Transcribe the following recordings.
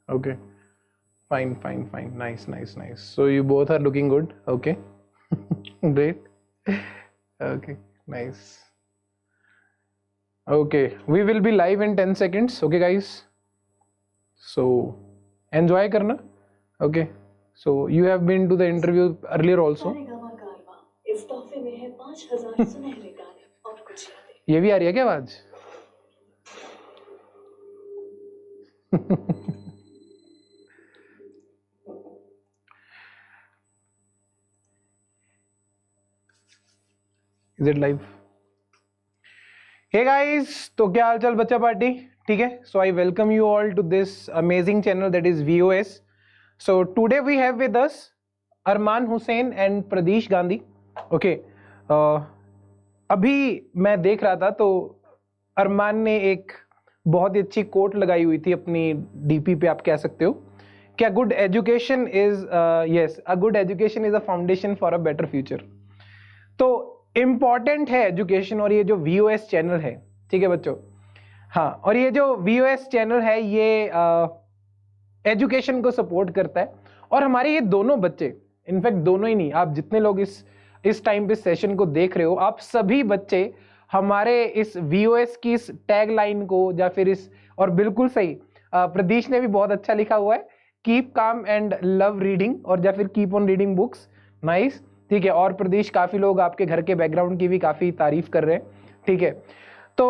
Okay. Fine. Nice. So you both are looking good. Okay. Great. Okay. Nice. Okay. We will be live in 10 seconds. Okay, guys. So enjoy karna. Okay. So you have been to the interview earlier also. इस तोहफे में है 5000 सुनहरे गाने और कुछ यादें। ये भी आ रही है क्या आवाज? Is it live? Hey guys, तो क्या हाल चाल बच्चा पार्टी? ठीक है? So I welcome you all to this amazing channel that is VOS. So today we have with us Arman Hussain and Pradish Gandhi. Okay. अभी मैं देख रहा था तो अरमान ने एक बहुत ही अच्छी कोट लगाई हुई थी अपनी डीपी पे, आप कह सकते हो क्या good education is a good education is a foundation for a better future. तो इम्पॉर्टेंट है एजुकेशन, और ये जो VOS चैनल है, ठीक है बच्चों, हाँ, और ये जो VOS चैनल है ये एजुकेशन को सपोर्ट करता है। और हमारे ये दोनों बच्चे, इनफैक्ट दोनों ही नहीं, आप जितने लोग इस टाइम पे सेशन को देख रहे हो, आप सभी बच्चे हमारे इस VOS की इस टैग लाइन को या फिर इस, और बिल्कुल सही प्रदीश ने भी बहुत अच्छा लिखा हुआ है, keep calm and love reading, और या फिर keep on reading books. Nice, ठीक है। और प्रदेश काफी लोग आपके घर के बैकग्राउंड की भी काफी तारीफ कर रहे हैं, ठीक है। तो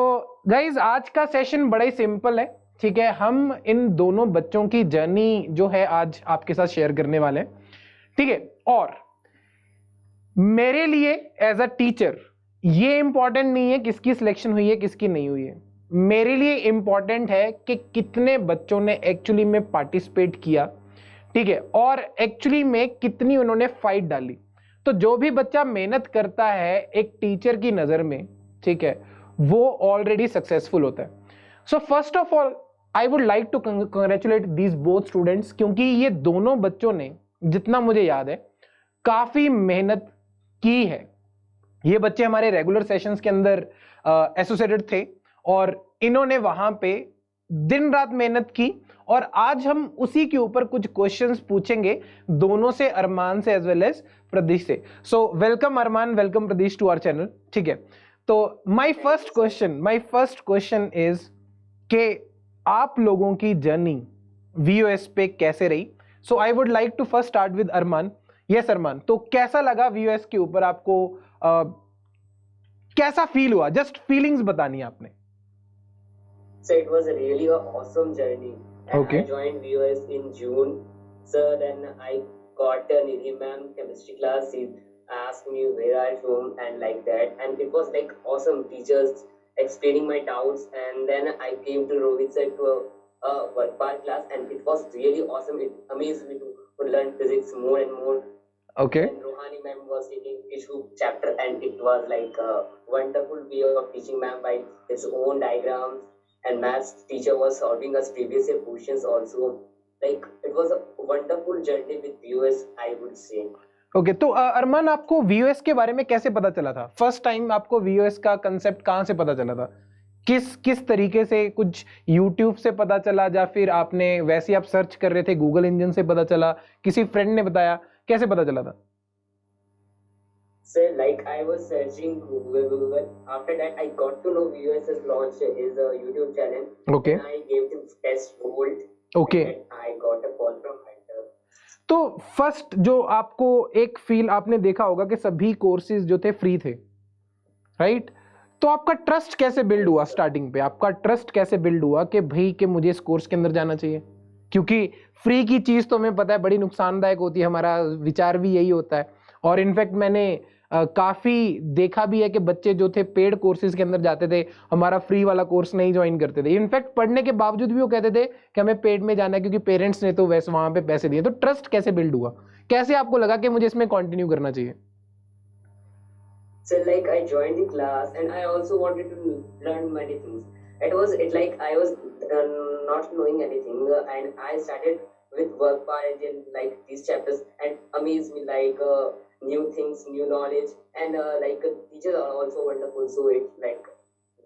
गाइज आज का सेशन बड़ा ही सिंपल है, ठीक है। हम इन दोनों बच्चों की जर्नी जो है आज आपके साथ शेयर करने वाले हैं, ठीक है। और मेरे लिए एज अ टीचर ये इंपॉर्टेंट नहीं है किसकी सिलेक्शन हुई है किसकी नहीं हुई है, मेरे लिए इंपॉर्टेंट है कि कितने बच्चों ने एक्चुअली में पार्टिसिपेट किया, ठीक है, और एक्चुअली में कितनी उन्होंने फाइट डाली। तो जो भी बच्चा मेहनत करता है एक टीचर की नजर में, ठीक है, वो ऑलरेडी सक्सेसफुल होता है। So first of all I would like to congratulate these both students, क्योंकि ये दोनों बच्चों ने, जितना मुझे याद है, काफी मेहनत की है। ये बच्चे हमारे रेगुलर सेशंस के अंदर एसोसिएटेड थे और इन्होंने वहां पे दिन रात मेहनत की, और आज हम उसी के ऊपर कुछ क्वेश्चंस पूछेंगे दोनों से, अरमान से एज वेल एज प्रदीश से। So welcome Arman, welcome Pradish to our channel, ठीक है। तो माय फर्स्ट क्वेश्चन इज कि आप लोगों की जर्नी VOS पे कैसे रही। So I would like to first start with Arman. Yes Arman, तो कैसा लगा VOS के ऊपर आपको, कैसा फील हुआ, जस्ट फीलिंग्स बतानी है आपने। So it was a really awesome journey. And okay. I joined VOS in June. So then I got a Nidhi ma'am chemistry class. She asked me where I'm from and like that. And it was like awesome teachers explaining my doubts. And then I came to Rohit sir to a work part class, and it was really awesome. It amazed me to learn physics more and more. Okay. And Rohani ma'am was taking issue chapter, and it was like a wonderful way of teaching ma'am by his own diagrams. And maths teacher was solving us previous year questions also. Like it was a wonderful journey with VOS, I would say. Okay, तो अरमान आपको VOS के बारे में कैसे पता चला था? First time आपको VOS का कंसेप्ट कहाँ से पता चला था? किस तरीके से, कुछ YouTube से पता चला या फिर आपने वैसे आप सर्च कर रहे थे गूगल इंजन से पता चला, किसी फ्रेंड ने बताया, कैसे पता चला था? So like I was searching Google. After that I got to know VOS has launched his YouTube channel. Okay. And I gave him test gold. Okay. And I got a call from mentor. तो first जो आपको एक feel आपने देखा होगा कि सभी courses जो थे फ्री थे, राइट? तो आपका ट्रस्ट कैसे बिल्ड हुआ स्टार्टिंग पे? आपका ट्रस्ट कैसे बिल्ड हुआ कि भाई कि मुझे इस कोर्स के अंदर जाना चाहिए? क्योंकि फ्री की चीज तो हमें पता है बड़ी नुकसानदायक होती है, हमारा विचार भी यही होता है। और इनफैक्ट मैंने काफी देखा भी है कि बच्चे जो थे पेड कोर्सेज के अंदर जाते थे, हमारा फ्री वाला कोर्स नहीं ज्वाइन करते थे। इनफैक्ट पढ़ने के बावजूद भी वो कहते थे कि हमें पेड में जाना है क्योंकि पेरेंट्स ने तो वैसे वहां पे पैसे दिए। तो ट्रस्ट कैसे बिल्ड हुआ, कैसे आपको लगा कि मुझे इसमें कंटिन्यू करना चाहिए? So like I joined the class and I also wanted to learn many things. It like I was not knowing anything, and I started with work part and like these chapters and amazed me, like new things, new knowledge, and like teachers are also wonderful. So it like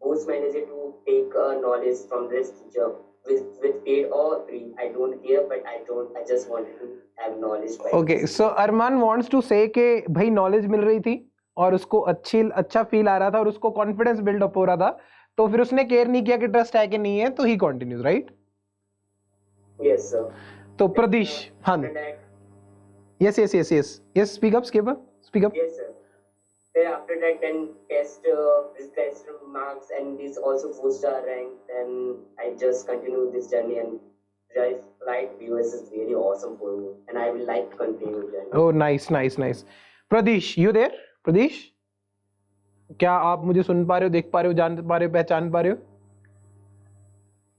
boosts my energy to take knowledge from this teacher. with paid or free. I don't care, but I just wanted to have knowledge. Okay, so Arman wants to say कि भाई knowledge मिल रही थी और उसको अच्छा feel आ रहा था और उसको कॉन्फिडेंस बिल्ड अप हो रहा था, तो फिर उसने केयर नहीं किया कि ट्रस्ट है कि नहीं है, तो ही कंटिन्यूज, राइट? Yes sir. तो प्रदीश, हाँ, yes yes yes yes yes, speak up. Yes sir. Then after that, then this test marks and this also boost our rank. Then I just continue this journey, and right viewers is really awesome for me, and I will like to continue the journey. Oh, nice. Pradish, you there? Pradish, क्या आप मुझे सुन पा रहे हो, देख पा रहे हो, जान पा रहे हो, पहचान पा रहे हो?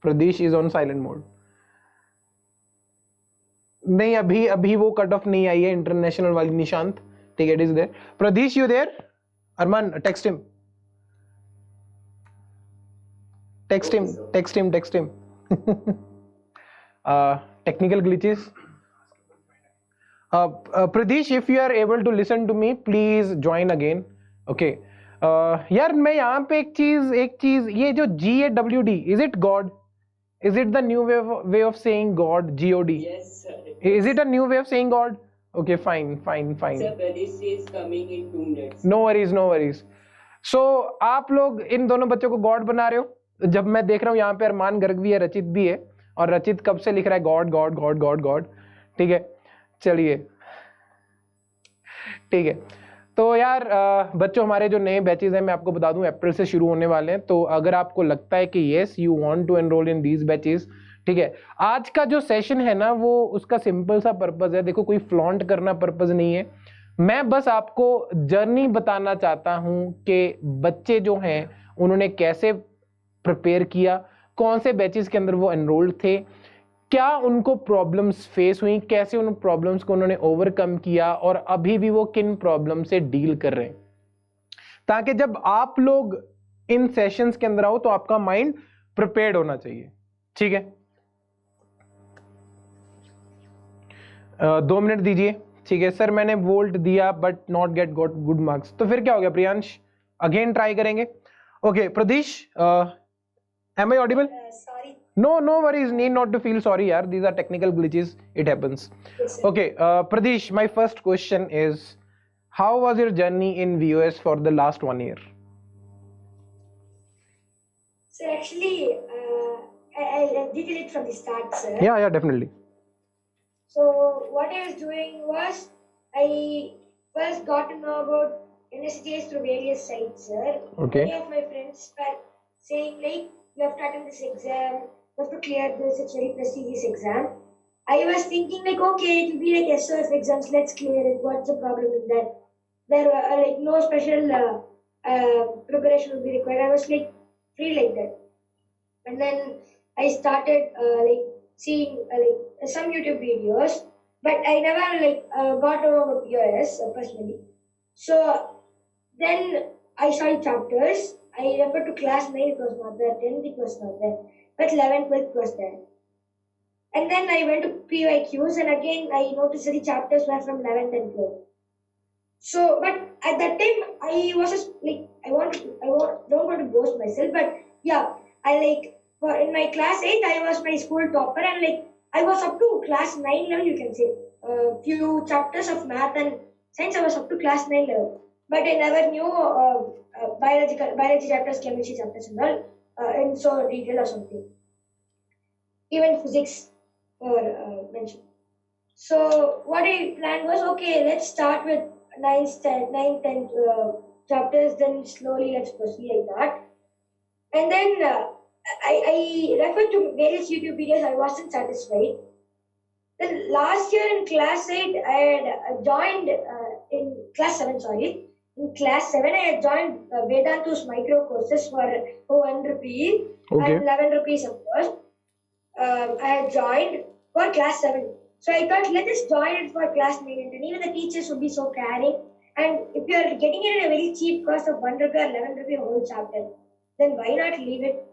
प्रदीश इज ऑन साइलेंट मोड. नहीं, अभी वो कट ऑफ नहीं आई है इंटरनेशनल वाली, निशांत. ठीक है, it is there. Pradish, you there? Arman, text him. Technical glitches. Pradish, if you are able to listen to me, please join again. Okay. यार मैं यहाँ पे एक चीज, ये जो GAWD, is it God? Is it the new way of saying God? GOD? Yes sir. Is it a new way of saying God? Okay, fine. Sir, Pradish is coming in 2 minutes. No worries. So आप लोग इन दोनों बच्चों को God बना रहे हो. जब मैं देख रहा हूँ यहाँ पे अरमान गर्ग भी है, रचित भी है, और रचित कब से लिख रहा है गॉड. ठीक है, चलिए, ठीक है. तो यार बच्चों, हमारे जो नए बैचेस हैं, मैं आपको बता दूं, अप्रैल से शुरू होने वाले हैं. तो अगर आपको लगता है कि yes you want to enroll in these batches, ठीक है, आज का जो सेशन है ना, वो उसका सिंपल सा पर्पस है. देखो, कोई फ्लॉन्ट करना पर्पस नहीं है. मैं बस आपको जर्नी बताना चाहता हूं कि बच्चे जो हैं उन्होंने कैसे प्रिपेयर किया, कौन से बैचेस के अंदर वो एनरोल्ड थे, क्या उनको प्रॉब्लम्स फेस हुई, कैसे उन प्रॉब्लम्स को उन्होंने ओवरकम किया, और अभी भी वो किन प्रॉब्लम से डील कर रहे हैं, ताकि जब आप लोग इन सेशंस के अंदर आओ तो आपका माइंड प्रिपेयर्ड होना चाहिए. ठीक है, 2 मिनट दीजिए. ठीक है सर, मैंने वोल्ट दिया but not got good marks. तो फिर क्या हो गया प्रियांश? अगेन ट्राई करेंगे. Okay, Pradish, am I audible? No worries, need not to feel sorry yaar, these are technical glitches, it happens. Yes, okay, Pradish, my first question is, how was your journey in VOS for the last 1 year? So actually, I did it from the start, sir. Yeah, definitely. So what I was doing was, I first got to know about NSEJS through various sites, sir. Okay. Many of my friends were saying like, you have to attend this exam, you have to clear this, it's very prestigious exam. I was thinking like, okay, it will be like SOF exams, let's clear it, what's the problem with that? There were like no special preparation will be required. I was like free like that. And then I started like seeing like some YouTube videos, but I never like got over POS personally. So then I saw chapters. I remember to class 9 it was not there, 10th it was not there, but 11th, 12th was there. And then I went to PYQs, and again I noticed that the chapters were from 11th and 12th. So, but at that time I was just like, don't want to boast myself, but yeah, I like, in my class 8 I was my school topper, and like I was up to class 9 level, you can say. Few chapters of math and science I was up to class 9 level. But I never knew biology chapters, chemistry chapters and all in so detail or something. Even physics were mentioned. So what I planned was, okay, let's start with 9th, 10th chapters, then slowly let's proceed like that. And then I referred to various YouTube videos. I wasn't satisfied. Then last year in class 8, I had joined in class 7, sorry. In class 7, I had joined Vedantu's micro courses for 1 rupee and 11 rupees, of course. I had joined for class 7. So I thought, let us join it for class 9 and 10. Even the teachers would be so caring. And if you are getting it at a very cheap cost of 1 rupee or 11 rupee a whole chapter, then why not leave it?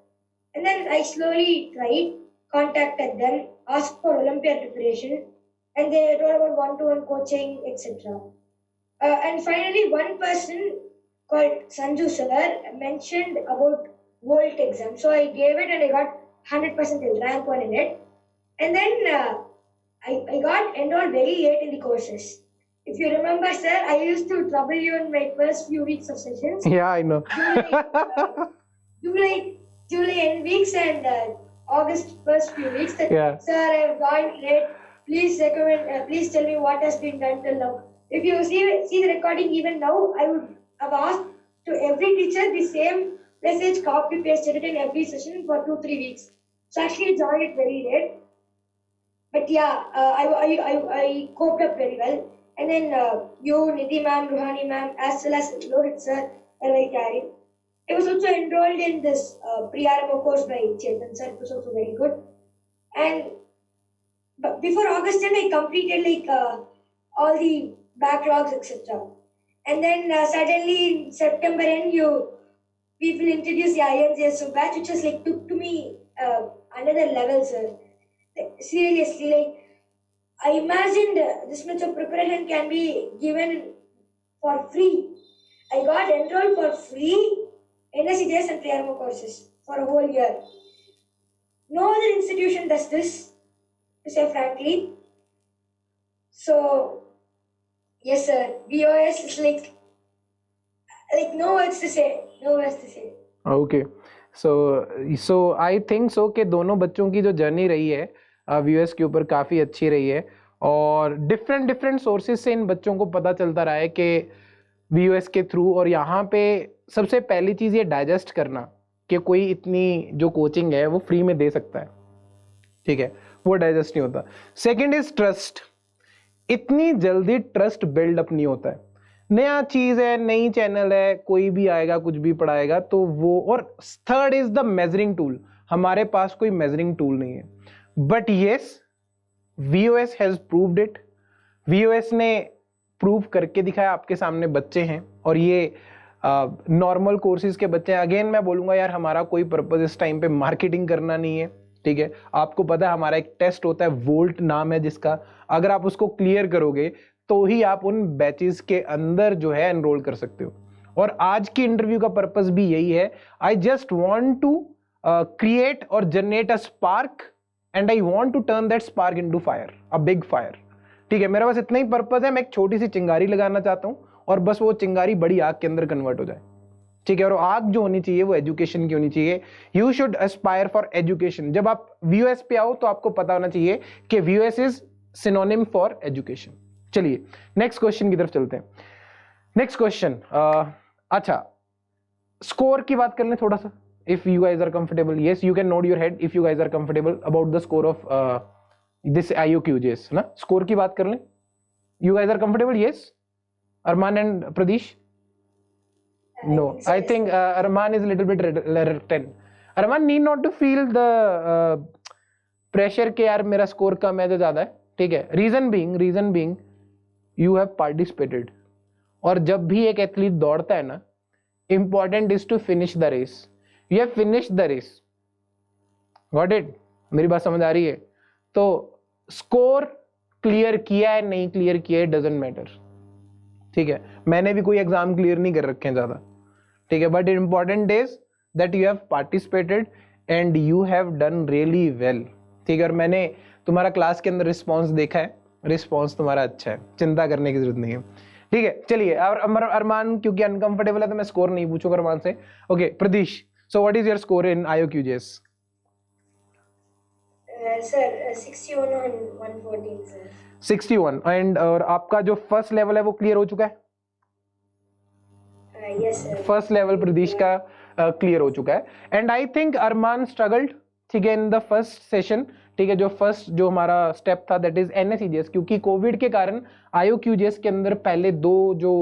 And then I slowly tried, contacted them, asked for Olympiad preparation, and they told about one-to-one coaching, etc. And finally, one person called Sanju sir mentioned about Volt exam. So I gave it and I got 100% I'll rank one in it. And then I got enrolled very late in the courses. If you remember, sir, I used to trouble you in my first few weeks of sessions. Yeah, I know. July end weeks and August first few weeks. Yeah. Sir, I have gone late. Please recommend. Please tell me what has been done till now. If you see the recording even now, I would have asked to every teacher the same message, copy pasted it in every session for 2-3 weeks. So actually, I joined it very late. But yeah, I coped up very well. And then you, Nidhi ma'am, Ruhani ma'am, as well as Rohit sir, were very caring. I was also enrolled in this pre-RMO course by Chetan sir. It was also very good. And but before August end, I completed all the backlogs, etc. And then suddenly in September end, people introduced the IOQJS batch, which was took to me another level, sir. Seriously, I imagined this much of preparation can be given for free. I got enrolled for free NSEJS and pre-RMO courses for a whole year. No other institution does this, to say frankly. So, yes, sir. VOS is like no words to say. No words to say. Okay. So I think so कि दोनों बच्चों की जो journey रही है VOS के ऊपर काफ़ी अच्छी रही है और डिफरेंट सोर्सेज से इन बच्चों को पता चलता रहा है कि VOS के थ्रू और यहाँ पे सबसे पहली चीज़ ये डाइजेस्ट करना कि कोई इतनी जो कोचिंग है वो फ्री में दे सकता है, ठीक है, वो डाइजेस्ट नहीं होता। Second is trust. इतनी जल्दी ट्रस्ट बिल्ड अप नहीं होता है। नया चीज है, नई चैनल है, कोई भी आएगा कुछ भी पढ़ाएगा तो वो। और third is the measuring tool. हमारे पास कोई मेजरिंग टूल नहीं है, but yes VOS has proved it. VOS ने प्रूव करके दिखाया। आपके सामने बच्चे हैं और ये नॉर्मल कोर्सेज के बच्चे हैं। अगेन मैं बोलूंगा यार, हमारा कोई पर्पस इस टाइम पे मार्केटिंग करना नहीं है, ठीक है। आपको पता है हमारा एक टेस्ट होता है, वोल्ट नाम है जिसका, अगर आप उसको क्लियर करोगे तो ही आप उन बैचेस के अंदर जो है एनरोल कर सकते हो। और आज की इंटरव्यू का पर्पस भी यही है। I just want to create और generate a spark and I want to turn that spark into fire, a big fire, ठीक है। मेरा बस इतना ही पर्पस है। मैं एक छोटी सी चिंगारी लगाना चाहता हूं और बस वो चिंगारी बड़ी आग के अंदर कन्वर्ट हो जाए, ठीक है। और आग जो होनी चाहिए वो एजुकेशन की होनी चाहिए। You should Aspire for education. जब आप VOS पे आओ तो आपको पता होना चाहिए कि VOS is synonym for education. चलिए नेक्स्ट क्वेश्चन की तरफ चलते हैं। नेक्स्ट क्वेश्चन, अच्छा स्कोर की बात कर लें थोड़ा सा। If you guys are comfortable, yes you can nod your head if you guys are comfortable about the score of this IOQJS ना। स्कोर की बात कर लें। You guys are comfortable? Yes Arman and Pradish? No, I think Arman is a little bit reluctant. Arman need not to feel the pressure कि यार मेरा score कम है तो ज्यादा है, ठीक है। Reason being you have participated। और जब भी एक एथलीट दौड़ता है ना, important is to finish the race। You have finished the race। Got it? मेरी बात समझ आ रही है? तो स्कोर क्लियर किया है नहीं क्लियर किया है डजंट मैटर, ठीक है। मैंने भी कोई एग्जाम क्लियर नहीं कर रखे हैं ज्यादा, ठीक है, but important is that you have participated and you have done really well, ठीक है। और मैंने तुम्हारा क्लास के अंदर रिस्पांस देखा है, रिस्पांस तुम्हारा अच्छा है, चिंता करने की जरूरत नहीं है, ठीक है। चलिए, और अरमान क्योंकि अनकंफर्टेबल है तो मैं स्कोर नहीं पूछूंगा अरमान से। Okay Pradish, so what is your score in IOQJS? Sir 61 on 114 sir. 61 and और आपका जो फर्स्ट लेवल है वो क्लियर हो चुका है? Yes sir. First level Pradish का क्लियर हो चुका है and I think Arman struggled, ठीक है, इन द फर्स्ट सेशन, ठीक है। जो हमारा स्टेप था दैट इज NSEJS, क्योंकि कोविड के कारण IOQJS के अंदर पहले दो जो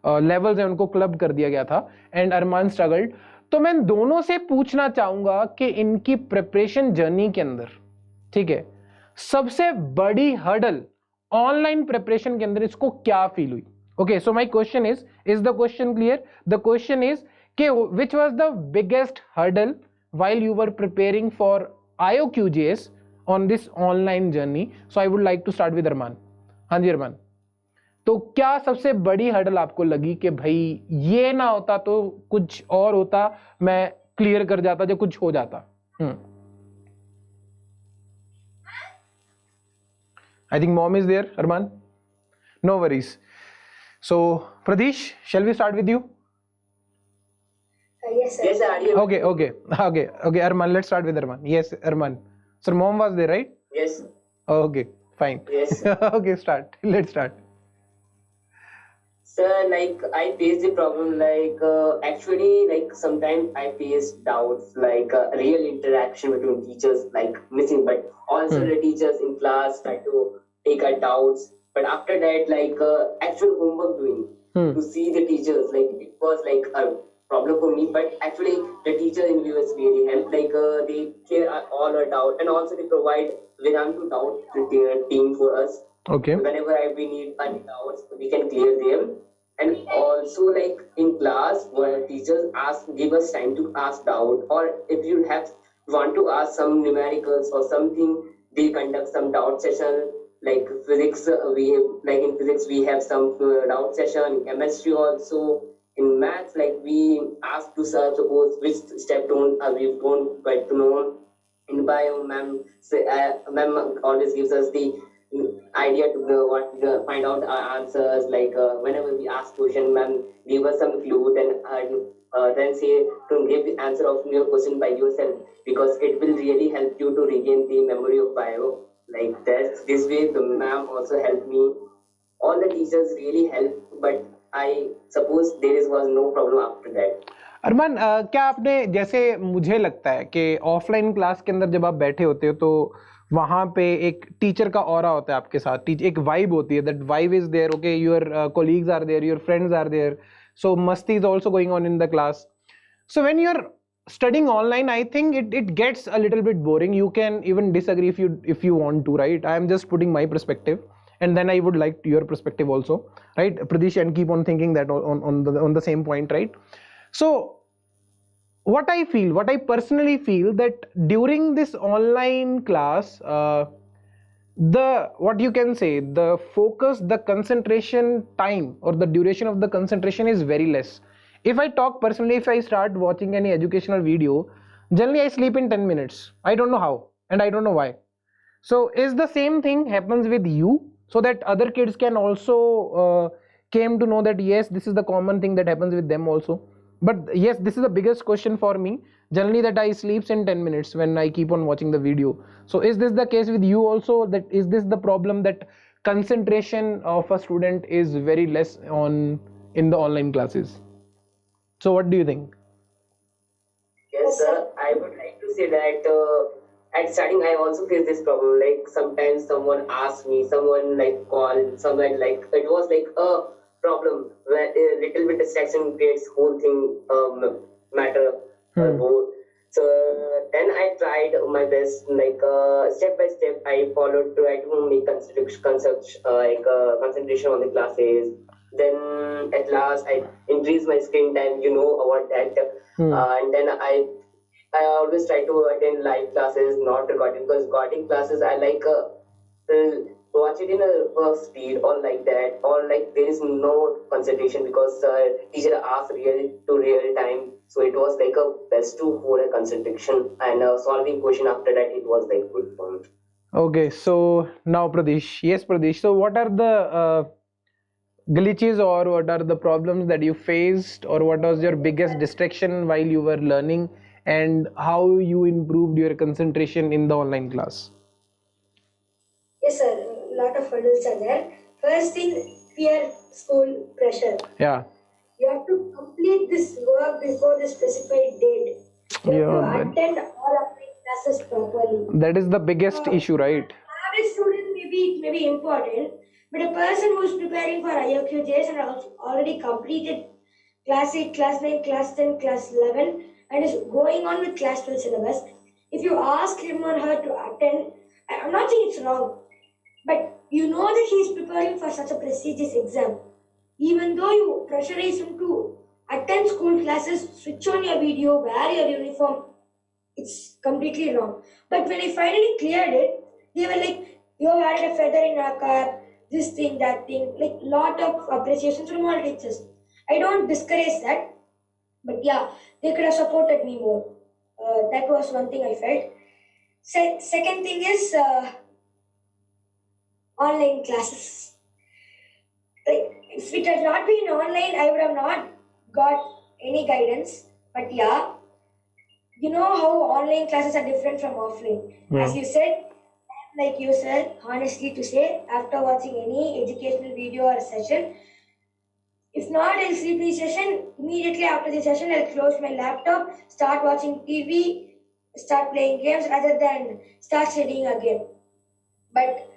लेवल्स हैं उनको क्लब कर दिया गया था एंड अरमान स्ट्रगल्ड। तो मैं दोनों से पूछना चाहूंगा कि इनकी प्रिपरेशन जर्नी के अंदर, ठीक है, सबसे बड़ी हर्डल ऑनलाइन प्रिपरेशन के अंदर इसको क्या फील हुई? Okay, so my question is the question clear? The question is कि which was the biggest hurdle while you were preparing for IOQJS on this online journey? So I would like to start with Arman. हाँ जी अरमान, तो क्या सबसे बड़ी hurdle आपको लगी कि भाई ये ना होता तो कुछ और होता, मैं क्लियर कर जाता, जो कुछ हो जाता? I think mom is there, Arman. No worries. So, Pradish, shall we start with you? Yes, sir. Yes, sir. Okay, Arman, let's start with Arman. Yes, Arman. Sir, mom was there, right? Yes. Okay, fine. Yes. Okay, start. Let's start. Sir, like I face the problem actually like sometimes I face doubts real interaction between teachers like missing, but also the teachers in class try to take our doubts. But after that, actual homework doing to see the teachers, it was like a problem for me. But actually, the teacher in US really help. They clear all our doubt, and also they provide Vedantu doubt team for us. Okay. Whenever we need any doubts, we can clear them. And also, like in class, when teachers give us time to ask doubt, or if you want to ask some numericals or something, they conduct some doubt session. Like physics, in physics we have some doubt session. In chemistry also. In maths, we ask to suppose which step we don't get to know. In bio, ma'am always gives us the idea to find out our answers. Whenever we ask question, ma'am give us some clue, then say to give the answer of your question by yourself, because it will really help you to regain the memory of bio. Like that, this way the ma'am also helped me. All the teachers really helped, but I suppose was no problem after that. अरमान, क्या आपने, जैसे मुझे लगता है कि offline class के अंदर जब आप बैठे होते हो तो वहां पे एक टीचर का ऑरा होता है आपके साथ, एक वाइब होती है, that vibe is there, okay, your colleagues are there, your friends are there, so मस्ती is also going on in the class. So when you're studying online, I think it gets a little bit boring. You can even disagree if you want to, right? I am just putting my perspective, and then I would like your perspective also, right, Pradish, and keep on thinking that on the same point, right? So what I personally feel that during this online class, what you can say, the focus, the concentration time, or the duration of the concentration is very less. If I talk personally, if I start watching any educational video, generally I sleep in 10 minutes. I don't know how, and I don't know why. So is the same thing happens with you, so that other kids can also came to know that yes, this is the common thing that happens with them also. But yes, this is the biggest question for me generally, that I sleeps in 10 minutes when I keep on watching the video. So is this the case with you also? That is this the problem, that concentration of a student is very less in the online classes? So what do you think? Yes, sir. I would like to say that at starting I also face this problem. Like sometimes someone asks me, someone call, someone it was like a problem where a little bit distraction creates whole thing matter more. So then I tried my best, step by step I followed to make concentration on the classes. Then at last I increased my screen time, about that. And then I always try to attend live classes, not recording, because recording classes I watch it in a speed or like that, or there is no concentration because teacher asks real time. So it was a best to hold a concentration, and solving question after that, it was good for me. Okay, so now Pradish. Yes, Pradish. So what are the glitches, or what are the problems that you faced, or what was your biggest distraction while you were learning, and how you improved your concentration in the online class? Yes, sir. A lot of hurdles are there. First thing, peer school pressure. Yeah. You have to complete this work before the specified date. You have to attend all online classes properly. That is the biggest issue, right? Average student may be important, but a person who is preparing for IOQJS and already completed class 8, class 9, class 10, class 11, and is going on with class 12 syllabus, if you ask him or her to attend, I'm not saying it's wrong, but you know that he is preparing for such a prestigious exam. Even though you pressurize him to attend school classes, switch on your video, wear your uniform, it's completely wrong. But when I finally cleared it, they were like, you had a feather in our cap, this thing, that thing, lot of appreciations from all teachers. I don't discourage that, but yeah, they could have supported me more. That was one thing I felt. Second thing is, online classes. Like, if it had not been online, I would have not got any guidance. But yeah, you know how online classes are different from offline. As you said, like you said, honestly to say, after watching any educational video or session, if not, I'll sleep the session. Immediately after the session, I'll close my laptop, start watching TV, start playing games rather than start studying again. But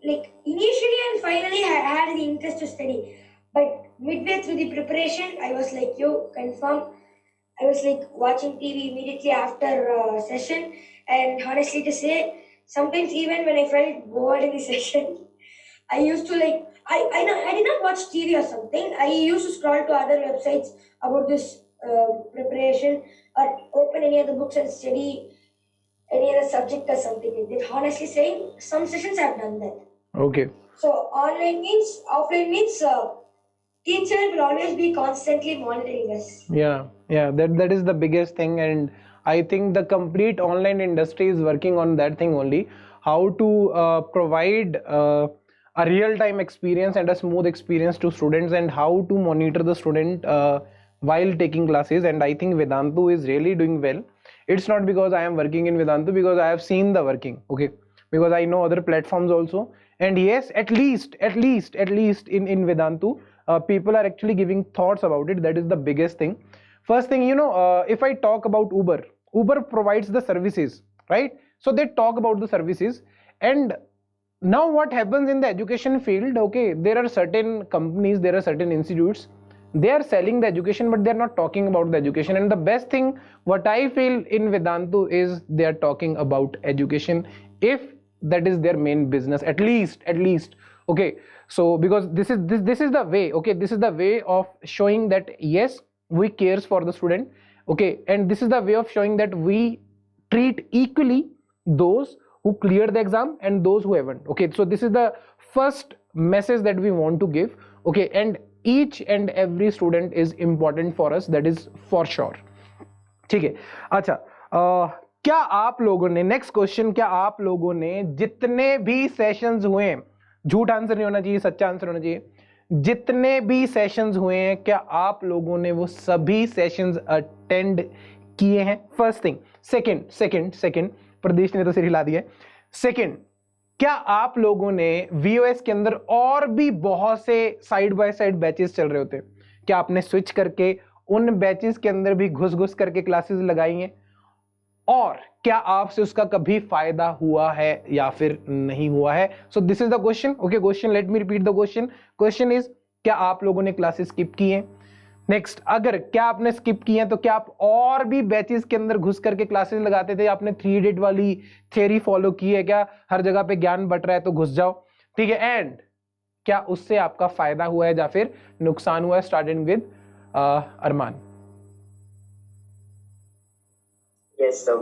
like initially and finally, I had the interest to study. But midway through the preparation, I was like, you confirm. I was like watching TV immediately after session, and honestly to say, sometimes even when I felt bored in the session, I used to like I did not watch TV or something. I used to scroll to other websites about this preparation or open any other books and study any other subject or something like that. Honestly saying, some sessions I've done that. Okay. So offline means teacher will always be constantly monitoring us. Yeah, that is the biggest thing, and I think the complete online industry is working on that thing only, how to provide a real-time experience and a smooth experience to students, and how to monitor the student while taking classes. And I think Vedantu is really doing well. It's not because I am working in Vedantu, because I have seen the working, okay, because I know other platforms also. And yes, at least in Vedantu, people are actually giving thoughts about it. That is the biggest thing. First thing, if I talk about Uber provides the services, right? So they talk about the services. And now what happens in the education field, okay, there are certain companies, there are certain institutes, they are selling the education, but they are not talking about the education. And the best thing what I feel in Vedantu is they are talking about education, if that is their main business, at least, okay. So because this is the way, okay, this is the way of showing that yes, we cares for the student, okay, and this is the way of showing that we treat equally those who clear the exam and those who haven't, okay. So this is the first message that we want to give, okay, and each and every student is important for us, that is for sure. ठीक है, अच्छा, क्या आप लोगों ने, next question, क्या आप लोगों ने जितने भी सेशंस हुए हैं, झूठ आंसर नहीं होना चाहिए, सच्चा आंसर होना चाहिए, जितने भी सेशंस हुए हैं, क्या आप लोगों ने वो सभी सेशंस अटेंड किए हैं? First thing. सेकंड, प्रदेश ने तो सिर हिला दिया। सेकंड, क्या आप लोगों ने वीओएस के अंदर और भी बहुत से साइड बाय साइड बैचेस चल रहे होते हैं, क्या आपने स्विच करके उन बैचेस के अंदर भी घुस करके क्लासेस लगाई हैं, और क्या आपसे उसका कभी फायदा हुआ है या फिर नहीं हुआ है? So this is the question, okay. Question, let me repeat the question is, क्या आप लोगों ने क्लासेस स्किप की हैं? नेक्स्ट, अगर क्या आपने स्किप की हैं तो क्या आप और भी बैचेस के अंदर घुस करके क्लासेस लगाते थे? आपने 3 डेट वाली थ्योरी फॉलो की है क्या? हर जगह पे ज्ञान बट रहा है तो घुस जाओ, ठीक है। एंड क्या उससे आपका फायदा हुआ है या फिर नुकसान हुआ है? Starting with Arman. Yes, sir.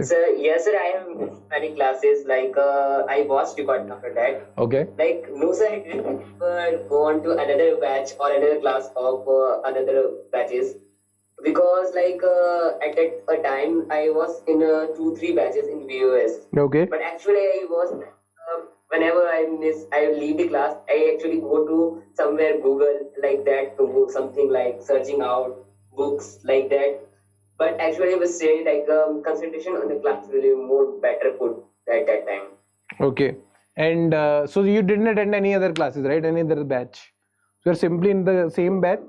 Sir, yes, sir. I have missed many classes. Like I watched recording after that. Okay. Like no, sir. I didn't go on to another batch or another class of another batches, because like at that time I was in 2-3 batches in VOS. Okay. But actually I was whenever I leave the class, I actually go to somewhere Google like that to do something like searching out books like that. But actually, I was saying like concentration on the class really more better put at that time. Okay, and so you didn't attend any other classes, right? Any other batch? So you're simply in the same batch.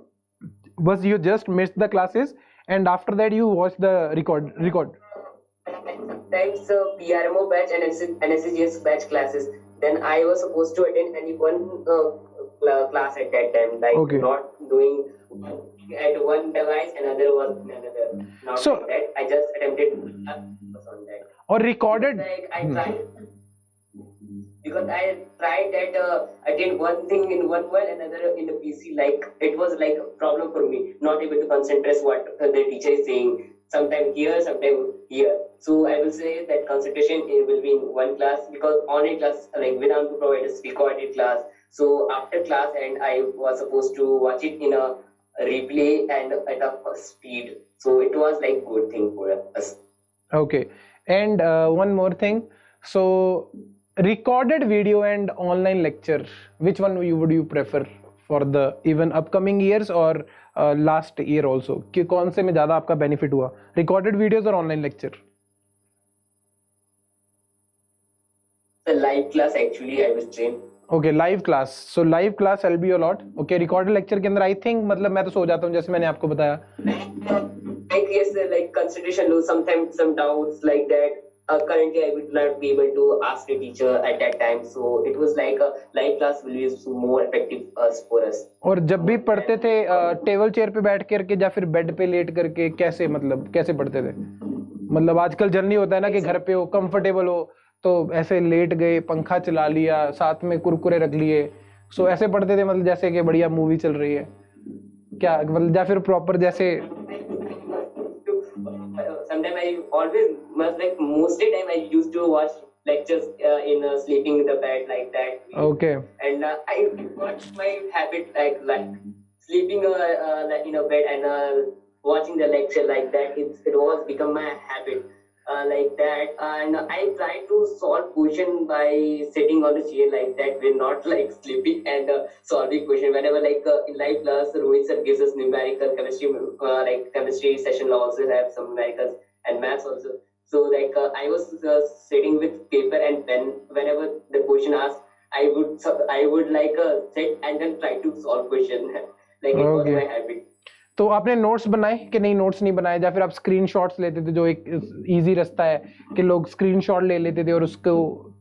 Was you just missed the classes, and after that you watched the record? Sometimes PRMO batch and NSEJS batch classes. Then I was supposed to attend any one class at that time, like okay. Not doing at one device, another was another. Not so like that. I just attempted on that. Or recorded. Like I tried because I tried that I did one thing in one while, another in the PC. Like it was like a problem for me, not able to concentrate what the teacher is saying. Sometime here, sometime here. So I will say that concentration will be in one class, because online class like Vedantu provides recorded class. So after class, and I was supposed to watch it in a replay and at a speed. So it was like good thing for us. Okay, and one more thing. So recorded video and online lecture, which one would you prefer for the even upcoming years or last year also? कि कौन से में ज़्यादा आपका benefit हुआ, recorded videos or online lecture? The live class actually I was trained. Okay, live class. So live class help you a lot. Okay, recorded lecture के अंदर I think मतलब मैं तो सो जाता हूँ जैसे मैंने आपको बताया. I guess like concentration lose sometimes some doubts like that. Currently, I would not be able to ask the teacher at that time, so it was like a live class will be more effective for us. और जब भी पढ़ते थे table chair पे बैठ करके या फिर बेड पे लेट करके कैसे मतलब कैसे पढ़ते थे? मतलब आजकल जल्दी होता है ना कि घर पे हो कंफर्टेबल हो तो ऐसे लेट गए, पंखा चला लिया, साथ में कुरकुरे रख लिए, सो ऐसे पढ़ते थे मतलब जैसे कि बढ़िया मूवी चल रही है क्या, मतलब या फिर प्रॉपर जैसे? Sometimes I always like mostly time I used to watch lectures in sleeping in the bed like that. Okay. And I got my habit like sleeping in a bed and watching the lecture like that. It was become my habit like that. And I try to solve question by sitting on the chair like that. We're not like sleeping and solving question. Whenever like in live class, Rohit sir gives us numerical chemistry, like chemistry session will also have some numericals and maths also. So like I was sitting with paper and pen. Whenever the question asked, I would like sit and then try to solve question. Like it was my habit. तो आपने notes बनाए कि नहीं? Notes नहीं बनाए, या फिर आप स्क्रीनशॉट्स लेते थे? जो एक इजी रास्ता है कि लोग स्क्रीनशॉट ले लेते थे और उसको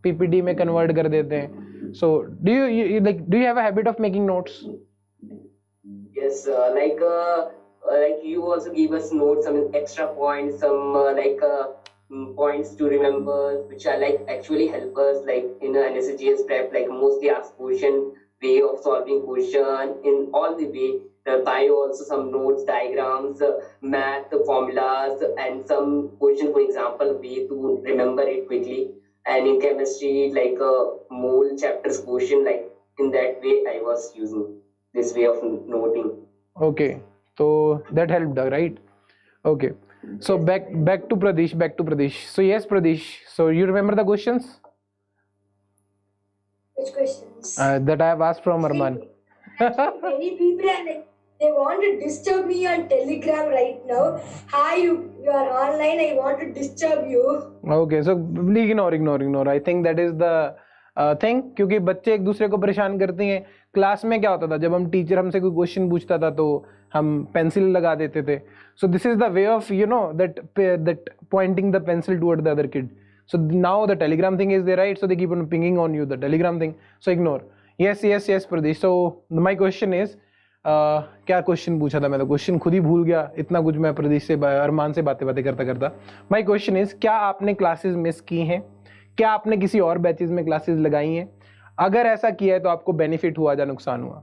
पीपीटी में कन्वर्ट कर देते हैं. So do you have a habit of making notes? Yes, like you also give us notes, some extra points, some points to remember, which are like actually help us like in a NSEJS prep, like mostly ask question, way of solving question in all the way. The bio also some notes, diagrams, math formulas, and some question, for example, way to remember it quickly. And in chemistry, like mole chapters question, like in that way, I was using this way of noting. Okay. So that helped, right? Okay. So back to Pradish. So yes, Pradish. So you remember the questions? Which questions? That I have asked from Arman. Many people they want to disturb me on Telegram right now. Hi, you are online. I want to disturb you. Okay, so ignore. I think that is the thing, क्योंकि बच्चे एक दूसरे को परेशान करते हैं. Class में क्या होता था, जब हम टीचर हमसे कोई क्वेश्चन पूछता था तो हम पेंसिल लगा देते थे. So this is the way of that pointing the pencil toward the other kid. So now the telegram thing is there, right? So they keep on pinging on you the telegram thing. So ignore. Yes Pradesh. So my question is क्या question पूछा था? मैं तो question खुद ही भूल गया, इतना कुछ मैं प्रदीश से अरमान से बातें करता. माय क्वेश्चन इज, क्या आपने क्लासेस मिस की हैं? क्या आपने किसी और बैचेस में क्लासेस लगाई हैं? अगर ऐसा किया है तो आपको बेनिफिट हुआ या नुकसान हुआ?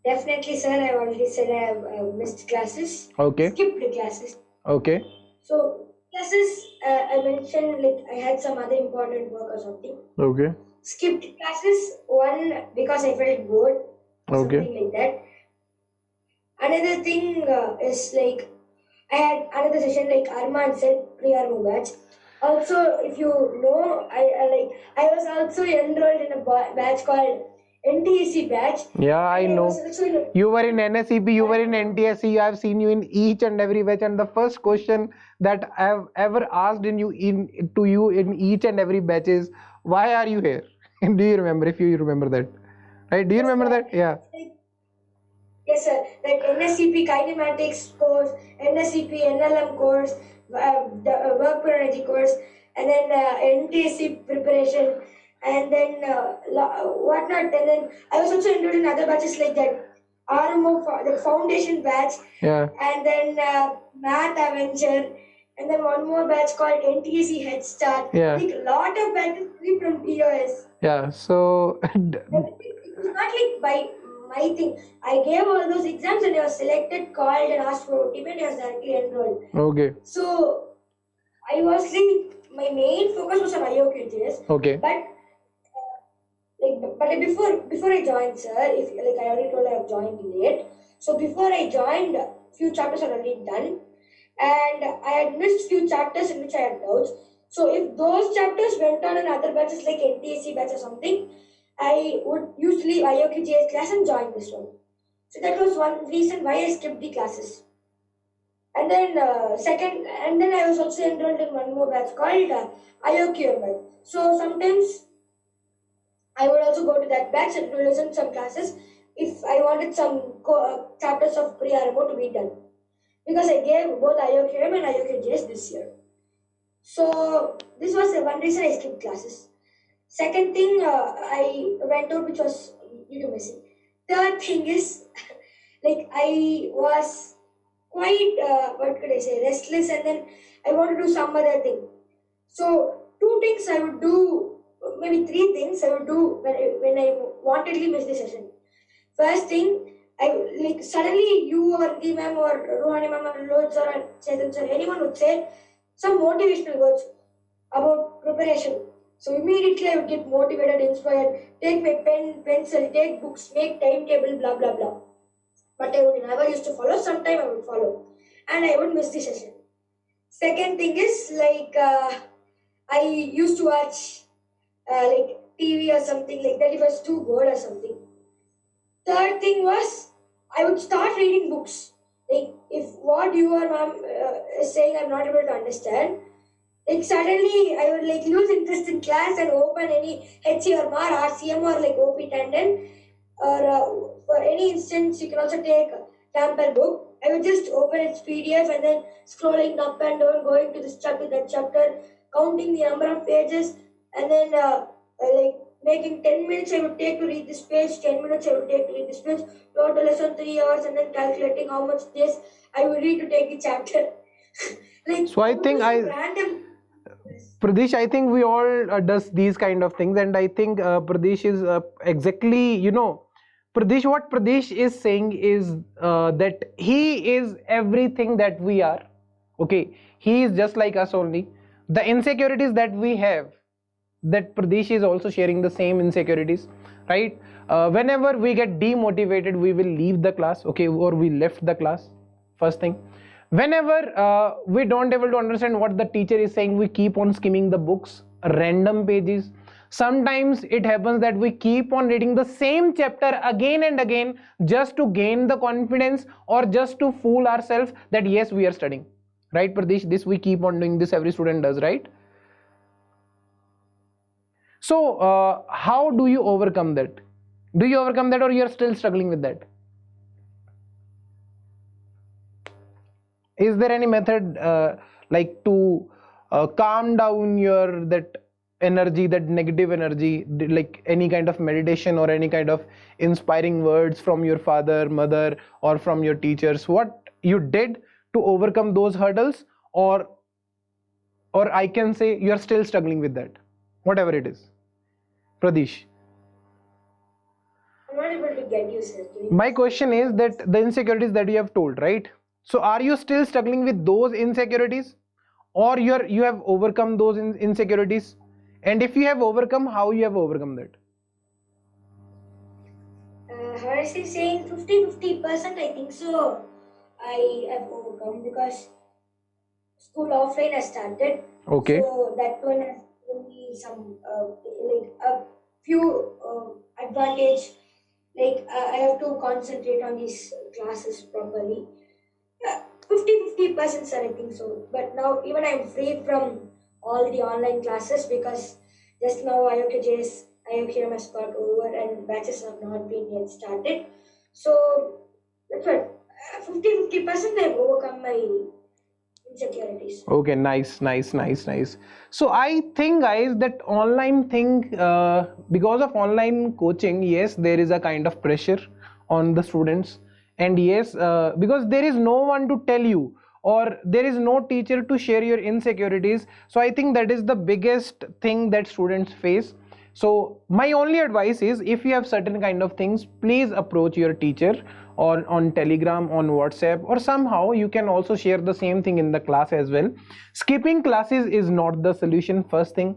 Definitely, sir. I already said I have missed classes. Okay. Skipped classes. Okay. So classes, I mentioned like I had some other important work or something. Okay. Skipped classes, one because I felt bored. Okay. Something like that. Another thing is like I had another session like Arman said, pre-Armo batch. Also, if you know, I was also enrolled in a batch called NTSC batch. Yeah, I know. You were in NSEP, you were in NTSC. I have seen you in each and every batch. And the first question that I have ever asked to you in each and every batch is, why are you here? Do you remember? If you remember that, right? Do you remember that? Yeah. Yes, sir. Like NSCP kinematics course, NSCP NLM course, work per energy course, and then NTSC preparation. And then whatnot. And then I was also enrolled in other batches like that. RMO, the foundation batch. Yeah. And then math adventure. And then one more batch called NTSC Head Start. Yeah. Like a lot of batches from POS. Yeah. So it was not like by my thing. I gave all those exams and I was selected, called and asked for OTP and I was directly enrolled. Okay. So I was like, my main focus was on IOQJS. Okay. But before I joined, sir, if like I already told, I have joined late. So before I joined, few chapters are already done, and I had missed few chapters in which I had doubts. So if those chapters went on in other batches like NTSC batch or something, I would used to leave IOQJS class and join this one. So that was one reason why I skipped the classes. And then I was also enrolled in one more batch called IOQML. So sometimes I would also go to that batch and listen some classes if I wanted some chapters of pre-RMO to be done. Because I gave both IOQM and IOQJS this year. So this was the one reason I skipped classes. Second thing, I went out, which was due to missing. Third thing is, like I was quite, restless, and then I want to do some other thing. So two things I would do, maybe three things I would do when I wantedly miss the session. First thing, suddenly you or the ma'am or Rohani ma'am or Rohit sir or Chetan sir, anyone would say some motivational words about preparation. So immediately I would get motivated, inspired, take my pen, pencil, take books, make timetable, blah, blah, blah. But I would never used to follow. Sometime I would follow. And I would miss the session. Second thing is I used to watch TV or something like that if I was too bored or something. Third thing was I would start reading books. Like if what you or ma'am is saying I'm not able to understand, suddenly I would lose interest in class and open any HCMR, RCM or OP tendon, or for any instance you can also take Tamper book. I would just open its PDF and then scrolling up and down, going to this chapter, that chapter, counting the number of pages, and then making 10 minutes I would take to read this page, 10 minutes I would take to read this page, total lesson 3 hours, and then calculating how much days I would read to take the chapter. So I think Pradish, I think we all does these kind of things, and I think Pradish is exactly, Pradish, what Pradish is saying is that he is everything that we are. Okay, he is just like us only. The insecurities that we have, that Pradish is also sharing the same insecurities, right? Whenever we get demotivated, we will leave the class, okay, or we left the class. First thing. Whenever we don't able to understand what the teacher is saying, we keep on skimming the books, random pages. Sometimes it happens that we keep on reading the same chapter again and again just to gain the confidence or just to fool ourselves that yes, we are studying. Right, Pradish? This we keep on doing, this every student does, right? So how do you overcome that? Do you overcome that, or you are still struggling with that? Is there any method to calm down your that energy, that negative energy, like any kind of meditation or any kind of inspiring words from your father, mother, or from your teachers? What you did to overcome those hurdles, or I can say you are still struggling with that, whatever it is. Pradish. I'm not able to get you, sir. My question is that the insecurities that you have told, right? So are you still struggling with those insecurities, or you have overcome those insecurities? And if you have overcome, how you have overcome that? Honestly saying 50-50%, I think so. I have overcome because school offline has started. Okay. So that one has given me some a few advantage. I have to concentrate on these classes properly. 50-50%, sir, I think so. But now even I'm free from all the online classes because just now IOQJS, IOQM has got over and batches have not been yet started. So that's what 50-50% I've overcome my insecurities. Okay, nice. So I think, guys, that online thing, because of online coaching, yes, there is a kind of pressure on the students. And yes, because there is no one to tell you, or there is no teacher to share your insecurities. So I think that is the biggest thing that students face. So my only advice is, if you have certain kind of things, please approach your teacher, or on Telegram, on WhatsApp, or somehow you can also share the same thing in the class as well. Skipping classes is not the solution. First thing,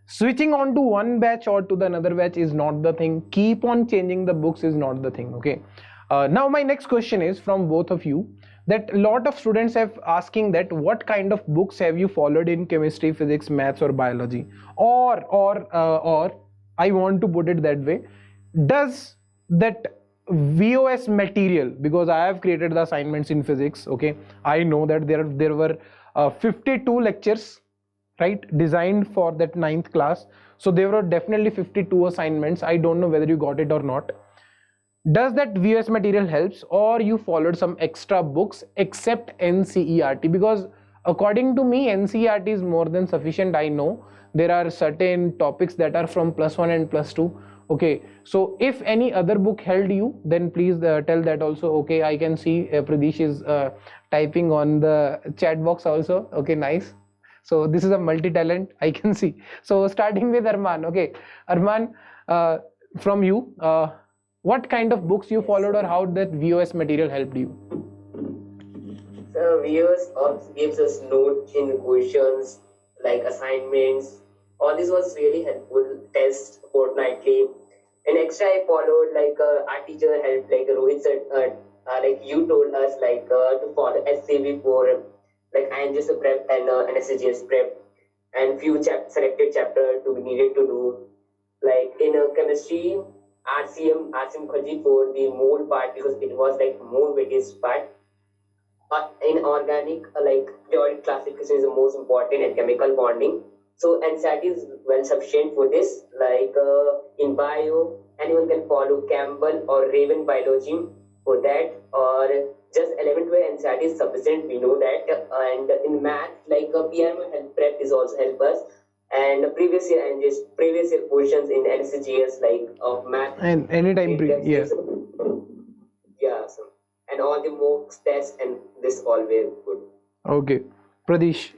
switching on to one batch or to the another batch is not the thing. Keep on changing the books is not the thing. Okay. Now my next question is from both of you, that a lot of students have asking that what kind of books have you followed in chemistry, physics, maths or biology, or I want to put it that way, does that VOS material, because I have created the assignments in physics, okay, I know that there were 52 lectures, right, designed for that 9th class, so there were definitely 52 assignments. I don't know whether you got it or not. Does that VOS material helps, or you followed some extra books except NCERT? Because according to me, NCERT is more than sufficient. I know there are certain topics that are from +1 and +2. Okay, so if any other book helped you, then please tell that also. Okay, I can see Pradish is typing on the chat box also. Okay, nice. So this is a multi-talent, I can see. So starting with Arman. Okay, Arman, from you, what kind of books you followed, or how that VOS material helped you? So VOS also gives us notes in questions like assignments. All this was really helpful. Tests fortnightly. And extra I followed, like our teacher helped, like Rohit said, like you told us like to follow SCV for like IOQJS prep and NSEJS prep, and few selected chapter to be needed to do. Like in chemistry, RCM Khaji for the mole part, because it was like more weightage part. In organic, like periodic classification is the most important, and chemical bonding. So NCERT is well sufficient for this. Like in bio, anyone can follow Campbell or Raven biology for that, or just 11th where NCERT is sufficient. We know that. And in math, like PRM help prep is also help us. And previous year and just previous year questions in NSEJS like of math. And anytime yeah. So, and all the mock tests and this all were good. Okay, Pradish.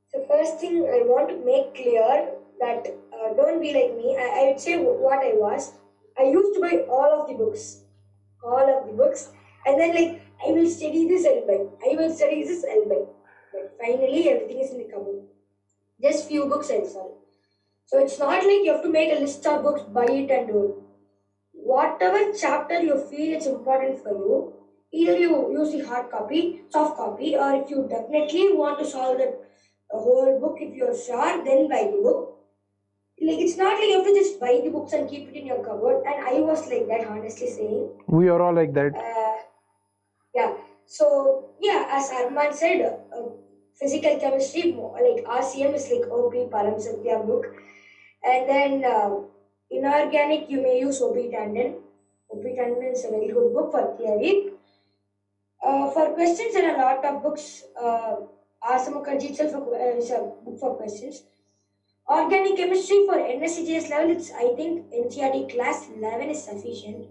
So first thing I want to make clear that don't be like me. I would say what I was. I used to buy all of the books, and then like I will study this and buy. I will study this and buy. But finally everything is in the cupboard. Just few books I saw. So it's not like you have to make a list of books, buy it and do it. Whatever chapter you feel it's important for you, either you use the hard copy, soft copy, or if you definitely want to solve the whole book, if you're sure, then buy the book. Like it's not like you have to just buy the books and keep it in your cupboard. And I was like that, honestly saying. We are all like that. Yeah. So yeah, as Arman said, physical chemistry, like RCM is like OP Param Satya book, and then inorganic you may use OP Tandon. OP Tandon is a very good book for theory. For questions, there are a lot of books. R.S. Mukherjee itself is a book for questions. Organic chemistry for NSEJS level, it's I think NCERT class 11 is sufficient.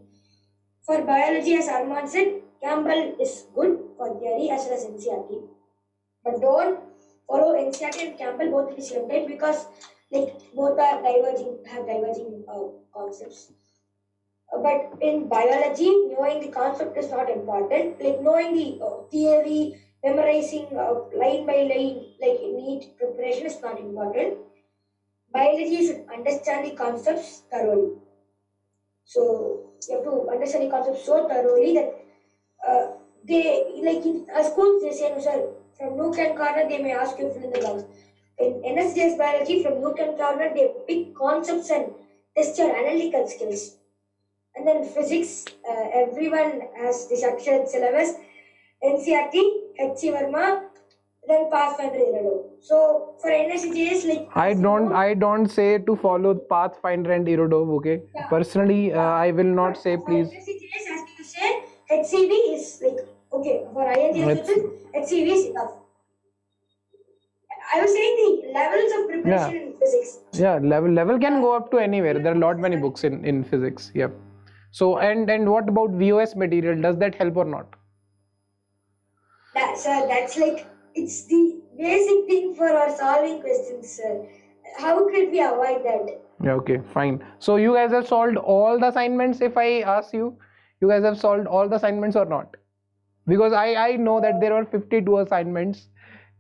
For biology, as Arman said, Campbell is good for theory as well as NCERT. But don't follow NCERT and Campbell both at the same time, because like both are have diverging concepts. But in biology, knowing the concept is not important. Like knowing the theory, memorizing line by line, like neat preparation is not important. Biology should understand the concepts thoroughly. So you have to understand the concepts so thoroughly that they, like in schools, they say, no, sir, from nook and corner, they may ask you to fill in the blanks. In NSJS biology, from nook and corner, they pick concepts and test your analytical skills. And then physics, everyone has the structured syllabus. NCERT, H.C. Verma, then Pathfinder Irado. So for NSEJS, like I don't say to follow Pathfinder and Irado. Okay. Yeah. Personally, I will not say please. NSEJS, as you say, HCV is like okay for IOQJS students. HCV is enough. I was saying the levels of preparation in physics. Yeah, level can go up to anywhere. There are many books in physics. Yep. So and what about VOS material? Does that help or not? That's like it's the basic thing for our solving questions, sir. How could we avoid that? Yeah, okay, fine. So you guys have solved all the assignments. If I ask you, you guys have solved all the assignments or not? Because I know that there were 52 assignments,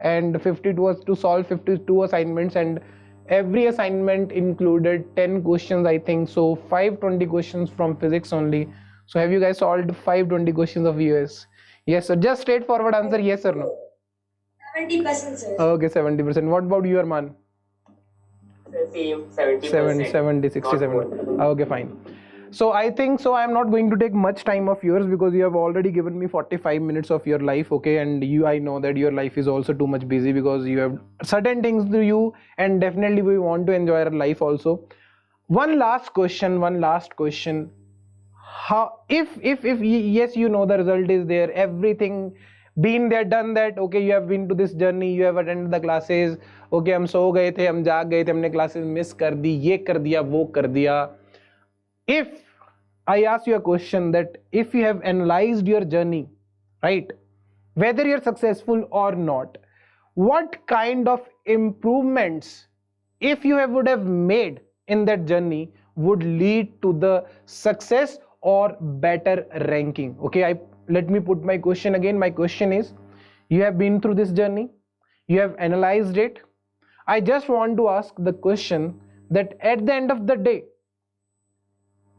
and 52 was to solve 52 assignments, and every assignment included 10 questions, I think. So 520 questions from physics only. So have you guys solved 520 questions of VOS? Yes, so just straightforward answer, yes or no? 70%, sir. Okay, 70%. What about you, Arman? Same, 70%. 70, 67. Okay, fine. So I think so I'm not going to take much time of yours because you have already given me 45 minutes of your life, okay? And I know that your life is also too much busy because you have certain things to you, and definitely we want to enjoy our life also. One last question. How, if yes, you know the result is there, everything been there, done that, okay, you have been to this journey, you have attended the classes, okay, हम सो गए थे, हम जाग गए थे, हमने classes miss कर दी, ये कर दिया, वो कर दिया. If I ask you a question that if you have analyzed your journey, right, whether you're successful or not, what kind of improvements, if you would have made in that journey, would lead to the success or better ranking? Okay, let me put my question again. My question is, you have been through this journey, you have analyzed it. I just want to ask the question that at the end of the day,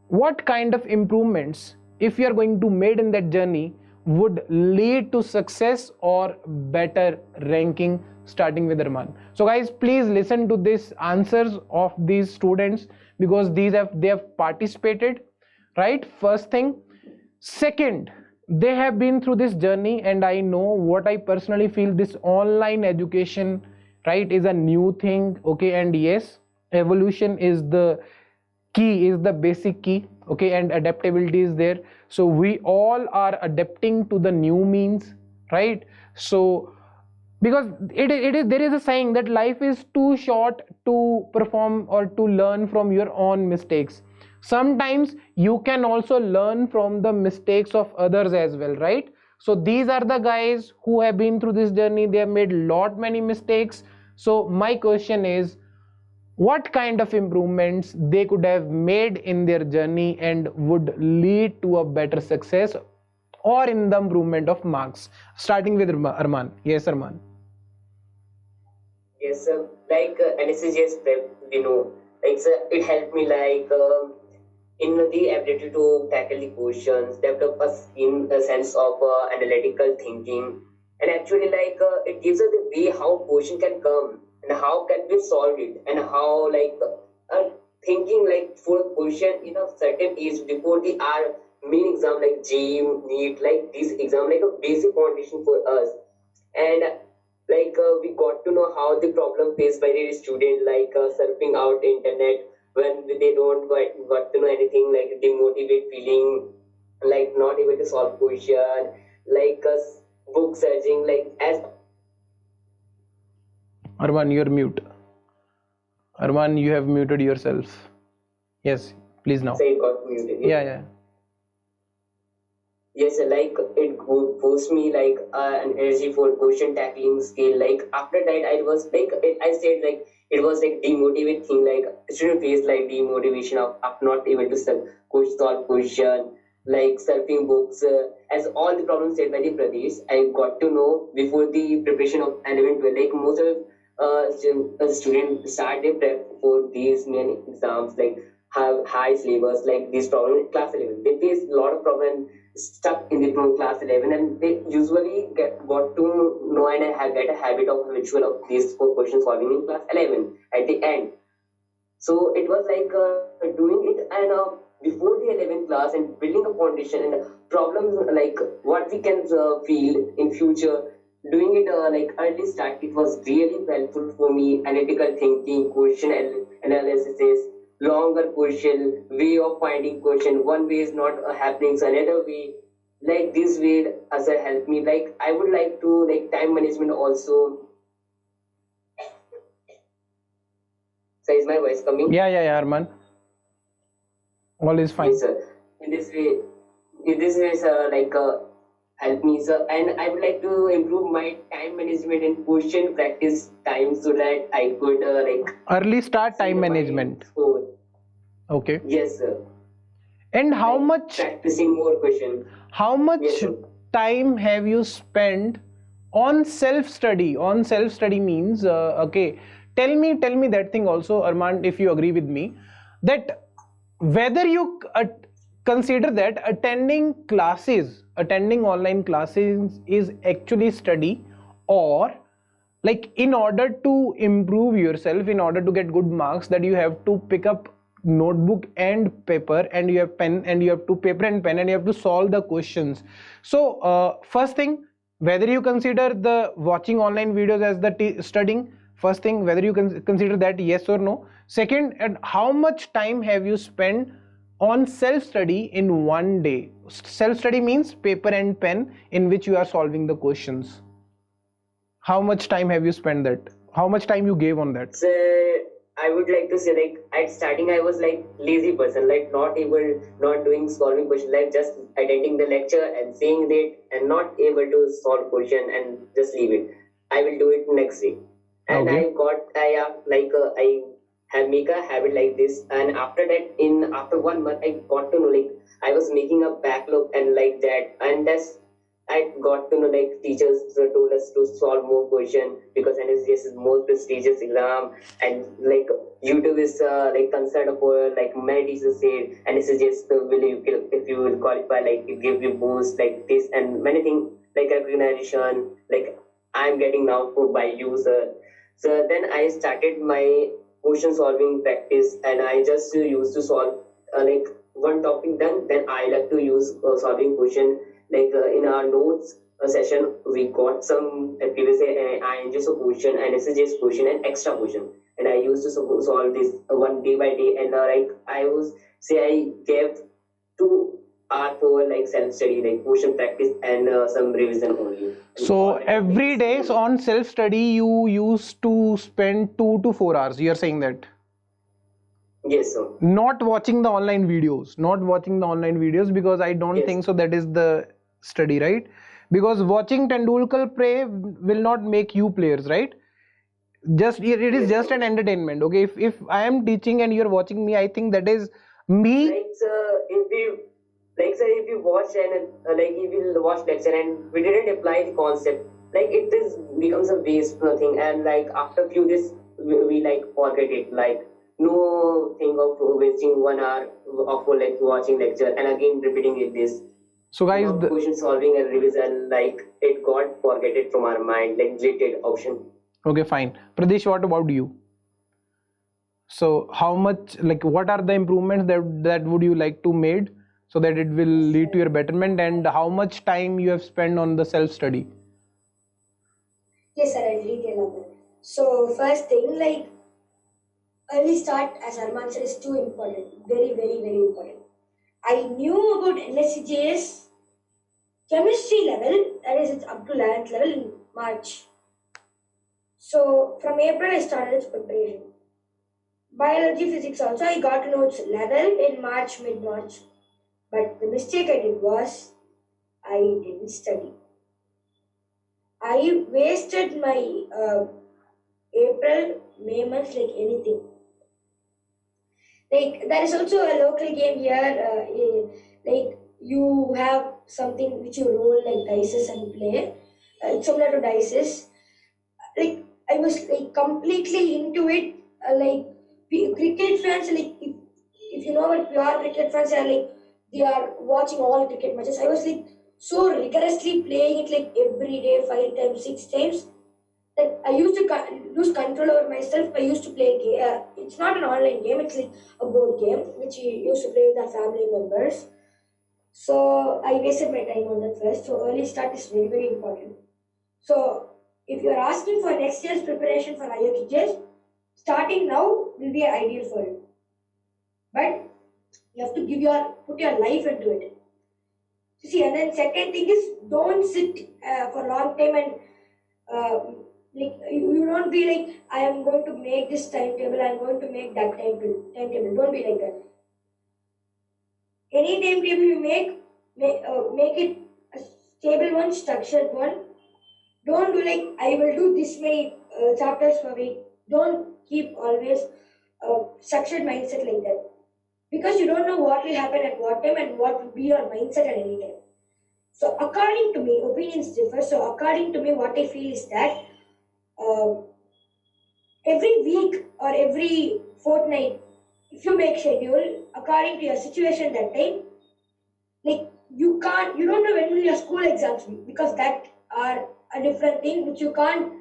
what kind of improvements, if you are going to made in that journey, would lead to success or better ranking, starting with Arman. So guys, please listen to these answers of these students because they have participated, right? First thing. Second, they have been through this journey, and I know what I personally feel, this online education, right, is a new thing, okay? And yes, evolution is the key, is the basic key, okay? And adaptability is there, so we all are adapting to the new means, right? So because there is a saying that life is too short to perform or to learn from your own mistakes. Sometimes you can also learn from the mistakes of others as well, right? So these are the guys who have been through this journey. They have made many mistakes. So my question is, what kind of improvements they could have made in their journey and would lead to a better success or in the improvement of marks? Starting with Arman. Yes, Arman. Yes, sir. Like NSEJS prep, like sir, it helped me in the ability to tackle the questions, develop us in a sense of analytical thinking, and actually it gives us the way how question can come and how can we solve it, and how thinking for a question in a certain age before the our main exam like JEE, NEET, like this exam, like a basic foundation for us. And we got to know how the problem faced by the student, surfing out internet when they don't got to know anything, like demotivate feeling, like not able to solve question, book searching, as Arman, you're mute. Arman, you have muted yourself. Yes, please now. Say it got muted. Yeah. Yes, it boosts me an energy for question tackling skill. Like after that, I was I said it was demotivate thing. Like student face demotivation of not able to solve question, surfing books. As all the problems said by the Pradesh, I got to know before the preparation of 11, 12. Most of students start their prep for these many exams. Have high syllabus, this problem in class 11. They face a lot of problem stuck in the class 11, and they usually got to know and get a habit of habitual of these question solving in class 11 at the end. So it was doing it and before the 11th class and building a foundation and problems what we can feel in future. Doing it early start, it was really helpful for me. Analytical thinking, question analysis, longer question, way of finding question. One way is not happening, so another way. This way as a help me. I would like to time management also. So is my voice coming? Yeah, Arman. All is fine. Yes, sir. In this way, sir, help me, sir. And I would like to improve my time management and question practice time so that I could early start time management. Score. Okay. Yes, sir. And how much practicing more question? How much yes, time have you spent on self-study? On self-study means okay. Tell me that thing also, Arman, if you agree with me, that whether you consider that attending online classes is actually study, or like in order to improve yourself, in order to get good marks, that you have to pick up notebook and paper, and you have pen, and you have to paper and pen, and you have to solve the questions. So first thing, whether you consider the watching online videos as the studying, first thing, whether you consider that, yes or no. Second, and how much time have you spent on self study in one day? Self study means paper and pen in which you are solving the questions. How much time have you spent that? How much time you gave on that? So I would like to say, like, at starting I was like lazy person, like not doing solving question, like just attending the lecture and seeing it and not able to solve question and just leave it. I will do it next day. And Okay. I have make a habit like this. And after that, after 1 month, I got to know, like, I was making a backlog and like that. And I got to know, like, teachers told us to solve more question because NSEJS is more prestigious exam, and like YouTube is like concerned for, like, many teachers say NSEJS will, if you will qualify, like it give you boost like this and many things, like recognition, like I'm getting now for by user. So then I started my question solving practice, and I just used to solve like one topic. Then I like to use solving question, like in our notes session we got some previously INGS question and SJS question and extra question, and I used to solve this one day by day. And like I gave 2 hours for like self study, like question practice and some revision only. So every day on self study you used to spend 2 to 4 hours, you are saying that? Yes, sir. Not watching the online videos, because I don't think so that is the study, right? Because watching Tendulkar play will not make you players, right? Just it is just an entertainment. Okay, if I am teaching and you're watching me, I think that is me. If you watch and like if you watch lecture and we didn't apply the concept, like it is becomes a waste thing, and like after few days we like forget it, like no thing of wasting 1 hour of like watching lecture and again repeating it this. So guys, question solving and revision, like it got forgetted from our mind, like deleted option. Okay, fine. Pradesh, what about you? So how much, like what are the improvements that would you like to made so that it will lead to your betterment, and how much time you have spent on the self study? Yes, sir, I'll detail on that. So first thing, like early start, as Arman said, is too important. Very, very, very important. I knew about NSEJS chemistry level, that is it's up to 11th level in March. So from April I started its preparation. Biology, physics also I got to know its level in March, mid-March. But the mistake I did was I didn't study. I wasted my April, May months like anything. Like there is also a local game here, like you have something which you roll like dices and play. It's similar to dices. Like I was like completely into it. Like cricket fans, like if you know what pure cricket fans are, like they are watching all cricket matches. I was like so rigorously playing it like every day, 5 times, 6 times. That I used to lose control over myself. I used to play a game. It's not an online game. It's like a board game which we used to play with our family members. So I wasted my time on that first. So early start is very, very important. So if you are asking for next year's preparation for IOQJS, starting now will be ideal for you. But you have to put your life into it. See, and then second thing is don't sit for a long time and like you don't be like I am going to make this timetable, I am going to make that timetable. Don't be like that. Any timetable you make it a stable one, structured one. Don't do like I will do this many chapters per week. Don't keep always structured mindset like that, because you don't know what will happen at what time and what will be your mindset at any time. So according to me, opinions differ. So according to me, what I feel is that every week or every fortnight, if you make schedule according to your situation that time, like you don't know when will your school exams be, because that are a different thing which you can't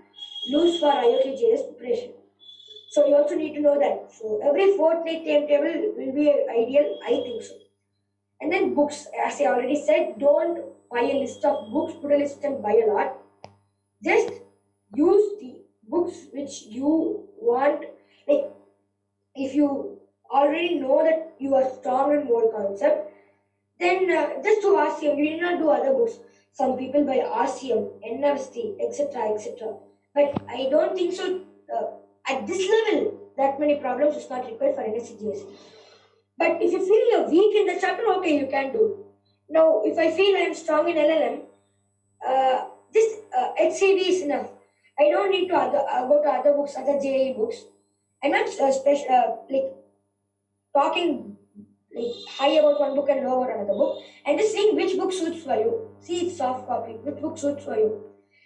lose for IOQJS preparation. So you also need to know that. So every fortnight timetable will be ideal, I think so. And then books, as I already said, don't buy a list of books, put a list and buy a lot. Just use the books which you want. Like if you already know that you are strong in more concept, then just do RCM. You need not do other books. Some people buy RCM, NFC, etc., etc. But I don't think so. At this level, that many problems is not required for NSEJS. But if you feel you're weak in the chapter, okay, you can do. Now, if I feel I'm strong in LLM, this HCD is enough. I don't need to go to other books, other JE books. I'm not like talking like high about one book and low about another book. And just seeing which book suits for you. See, it's soft copy. Which book suits for you?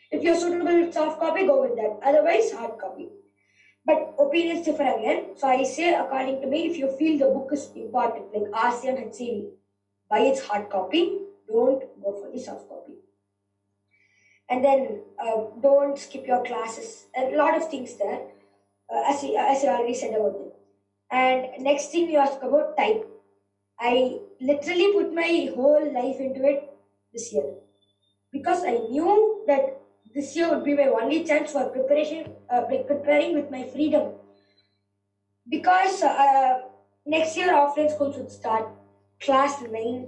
If you're suitable with soft copy, go with that. Otherwise, hard copy. But opinions differ again. So I say, according to me, if you feel the book is important, like RCM, HCV, buy its hard copy. Don't go for the soft copy. And then don't skip your classes. A lot of things there, as I already said about them. And next thing you ask about type. I literally put my whole life into it this year because I knew that this year would be my only chance for preparing with my freedom. Because next year offline schools would start. Class 9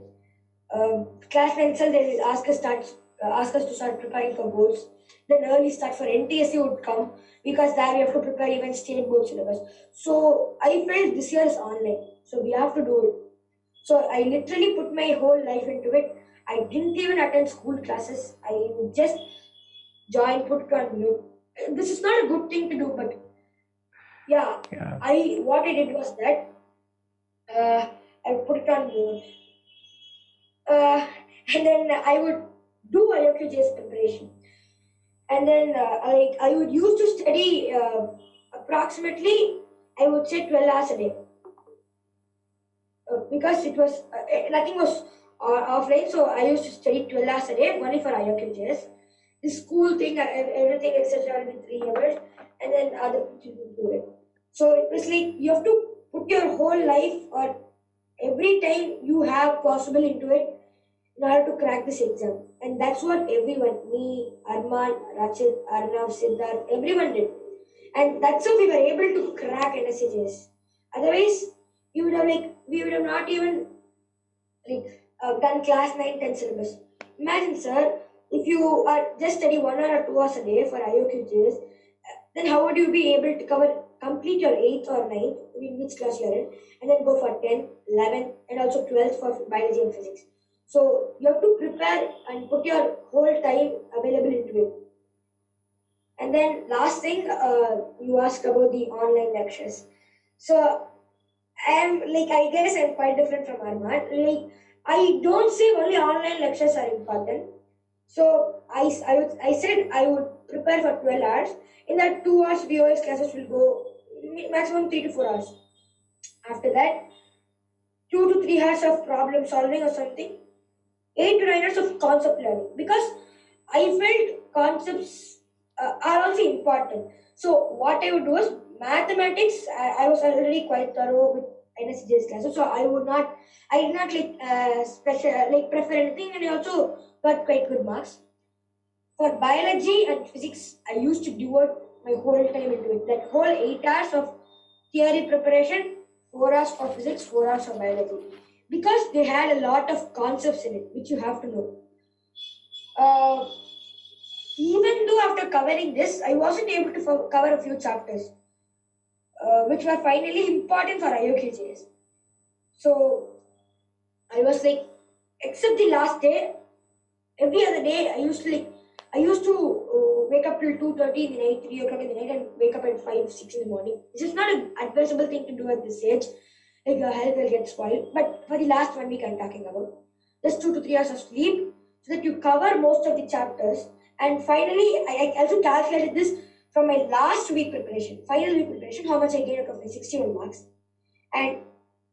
itself they will ask us to start preparing for boards. Then early start for NTSC would come because there we have to prepare even state board syllabus. So I felt this year is online, so we have to do it. So I literally put my whole life into it. I didn't even attend school classes. I just joined, put it on mute. This is not a good thing to do, but yeah. What I did was that I put it on mute. And then I would do IOQJS preparation. And then I would use to study approximately, I would say 12 hours a day. Because it was, nothing was offline, so I used to study 12 hours a day, only for IOQJS. The school thing, everything, etc. will be 3 hours, and then other people will do it. So it was like you have to put your whole life or every time you have possible into it in order to crack this exam. And that's what everyone, me, Arman, Rachit, Arnav, Siddharth, everyone did. And that's how we were able to crack NSEJS. Otherwise, we would have not even done class 9, 10 syllabus. Imagine, sir, if you are just study 1 hour or 2 hours a day for IOQJS, then how would you be able to complete your 8th or 9th, in which class you are in, and then go for 10, 11, and also 12th for biology and physics. So you have to prepare and put your whole time available into it. And then last thing, you asked about the online lectures. So I guess I'm quite different from Arman. I don't say only online lectures are important. So I said I would prepare for 12 hours. In that 2 hours, VOS classes will go maximum 3 to 4 hours. After that, 2 to 3 hours of problem solving or something. 8 to 9 hours of concept learning. Because I felt concepts are also important. So what I would do is mathematics. I was already quite thorough with NSEJS classes, so I did not prefer anything, and I also got quite good marks. For biology and physics, I used to devote my whole time into it. That whole 8 hours of theory preparation, 4 hours for physics, 4 hours for biology. Because they had a lot of concepts in it, which you have to know. Even though after covering this, I wasn't able to cover a few chapters, which were finally important for IOQJS. So I was except the last day, every other day I used to wake up till 2:30 in the night, 3 o'clock in the night, and wake up at 5, 6 in the morning. This is not an advisable thing to do at this age. Your health will get spoiled. But for the last 1 week I'm talking about, just 2 to 3 hours of sleep so that you cover most of the chapters. And finally, I also calculated this from my last week preparation, final week preparation, how much I gained out of my 61 marks. And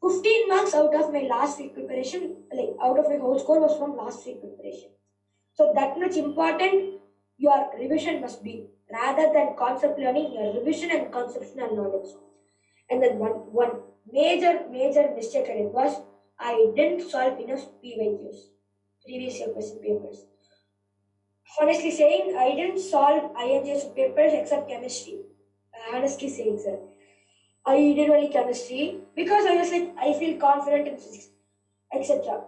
15 marks out of my last week preparation, like out of my whole score was from last week preparation. So that much important your revision must be, rather than concept learning, your revision and conceptual knowledge. And then one major mistake I did was I didn't solve enough PYQs, previous year question papers. Honestly saying, I didn't solve IOQJS papers except chemistry. Honestly saying, sir, I did only chemistry because I was like, I feel confident in physics, etc.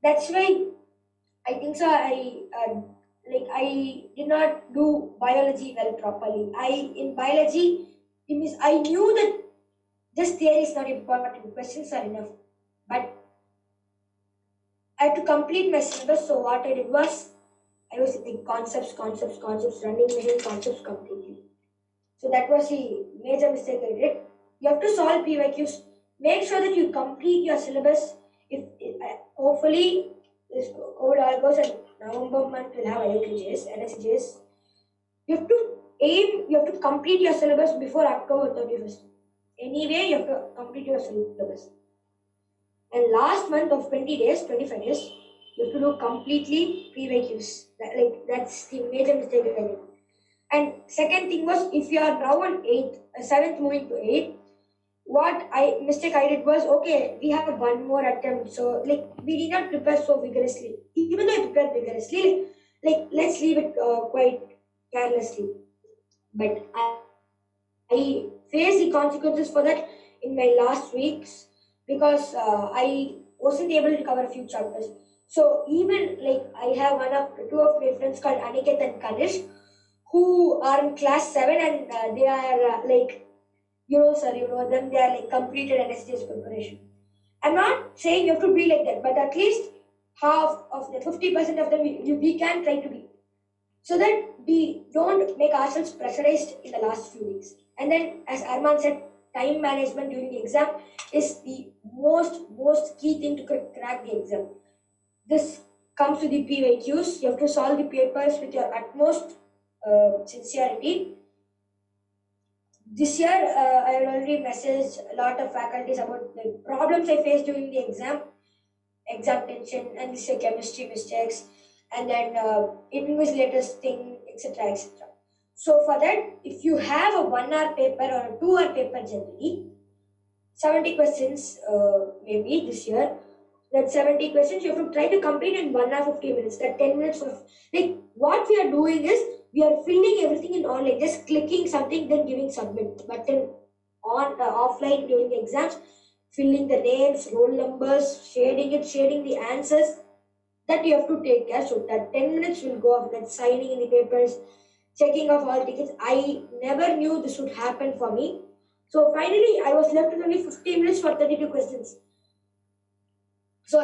That's why I think so. I did not do biology well properly. In biology, it means I knew that just theory is not important. Questions are enough, but I had to complete my syllabus. So what I did was I was thinking concepts, running machine concepts completely. So that was the major mistake I did. You have to solve PYQs. Make sure that you complete your syllabus. Hopefully this COVID all goes and November month will have IOQJS, NSEJS. You have to complete your syllabus before October 31st. Anyway, you have to complete your syllabus. And last month of 25 days, you have to do completely PYQs. That's the major mistake I did. And second thing was, if you are now on 7th moving to 8th, mistake I did was, okay, we have one more attempt. So we did not prepare so vigorously. Even though I prepared vigorously, let's leave it quite carelessly. But I faced the consequences for that in my last weeks because I wasn't able to cover a few chapters. So even I have two of my friends called Aniket and Kanish who are in class 7 and they are sir, you know them, they are completed NSEJS preparation. I'm not saying you have to be like that, but at least half of the 50% of them we can try to be. So that we don't make ourselves pressurized in the last few weeks. And then, as Arman said, time management during the exam is the most key thing to crack the exam. This comes to the PYQs. You have to solve the papers with your utmost sincerity. This year, I had already messaged a lot of faculties about the problems I faced during the exam tension, and this year chemistry mistakes, and then invigilators thing, etc., etc. So for that, if you have a 1 hour paper or a 2 hour paper generally, 70 questions maybe this year, that 70 questions you have to try to complete in 1 hour 50 minutes. That 10 minutes of what we are doing is we are filling everything in online, just clicking something, then giving submit button on offline during the exams, filling the names, roll numbers, shading the answers. That you have to take care. So that 10 minutes will go off. That signing in the papers, checking off all tickets. I never knew this would happen for me. So finally, I was left with only 15 minutes for 32 questions. So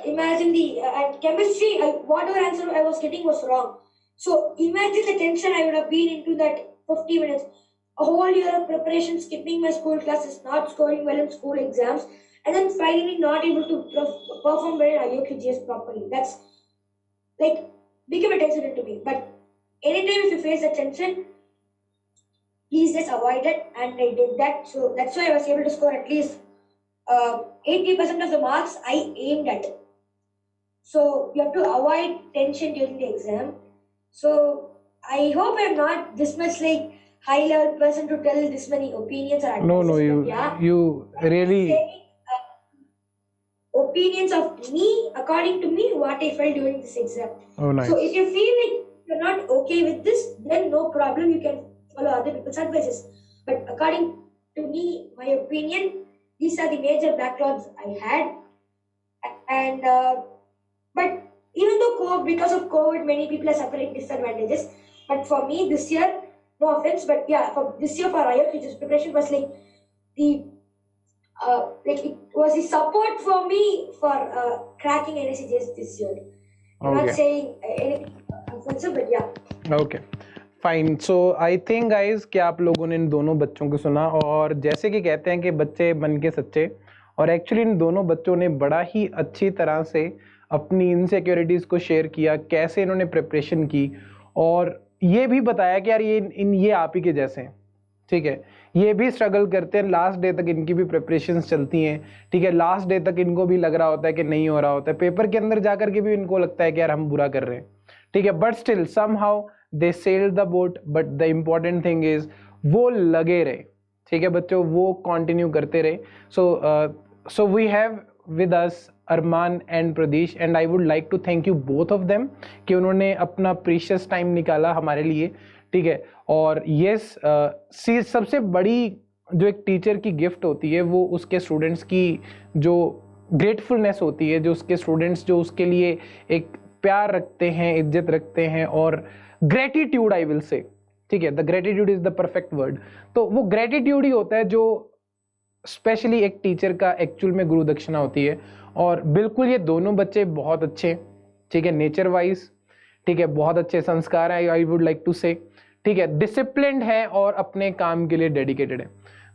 imagine and chemistry, whatever answer I was getting was wrong. So imagine the tension I would have been into that 50 minutes. A whole year of preparation, skipping my school classes, not scoring well in school exams, and then finally not able to perform well in IOQJS properly. That's became a tension to me. But anytime if you face a tension, please just avoid it. And I did that. So that's why I was able to score at least 80% of the marks I aimed at. So you have to avoid tension during the exam. So I hope I'm not this much high level person to tell this many opinions or advices. No, you really opinions of me, according to me, what I felt during this exam. Oh, nice. So if you feel you're not okay with this, then no problem, you can follow other people's advices. But according to me, my opinion, these are the major backlogs I had. And but even though because of COVID, many people are suffering disadvantages. But for me this year, no offense, but yeah, for this year for IOQJS preparation was it was the support for me for cracking NSEJS this year. I'm not saying anything offensive, but yeah. Okay. Fine. So I think guys कि आप लोगों ने इन दोनों बच्चों को सुना, और जैसे कि कहते हैं कि बच्चे बन के सच्चे, और एक्चुअली इन दोनों बच्चों ने बड़ा ही अच्छी तरह से अपनी इनसिक्योरिटीज़ को शेयर किया, कैसे इन्होंने प्रिपरेशन की, और ये भी बताया कि यार ये आप ही के जैसे हैं. ठीक है, ये भी स्ट्रगल करते हैं, लास्ट डे तक इनकी भी प्रिपरेशंस चलती हैं, ठीक है, लास्ट डे तक इनको भी लग रहा होता है कि नहीं हो रहा होता है, पेपर के अंदर जाकर के भी इनको लगता है कि यार हम बुरा कर रहे हैं, ठीक है, but still somehow they sailed the boat, but the important thing is वो लगे रहे, ठीक है बच्चों, वो कंटिन्यू करते रहे। So we have with us Arman and Pradish and I would like to thank you both of them कि उन्होंने अपना precious time निकाला हमारे लिए, ठीक है। और yes, सबसे बड़ी जो एक टीचर की गिफ्ट होती है वो उसके स्टूडेंट्स की जो ग्रेटफुलनेस होती है, जो उसके स्टूडेंट्स जो उसके लिए एक प्यार रखते हैं, इज्जत रखते हैं, और ग्रेटिट्यूड आई विल से, ठीक है, the gratitude is the perfect word. तो वो ग्रेटिट्यूड ही होता है जो स्पेशली एक टीचर का एक्चुअल में गुरु दक्षिणा होती है। और बिल्कुल ये दोनों बच्चे बहुत अच्छे, ठीक है, नेचर वाइज, ठीक है, बहुत अच्छे संस्कार है, आई वुड लाइक टू से, ठीक है, डिसिप्लिन्ड है और अपने काम के लिए डेडिकेटेड है।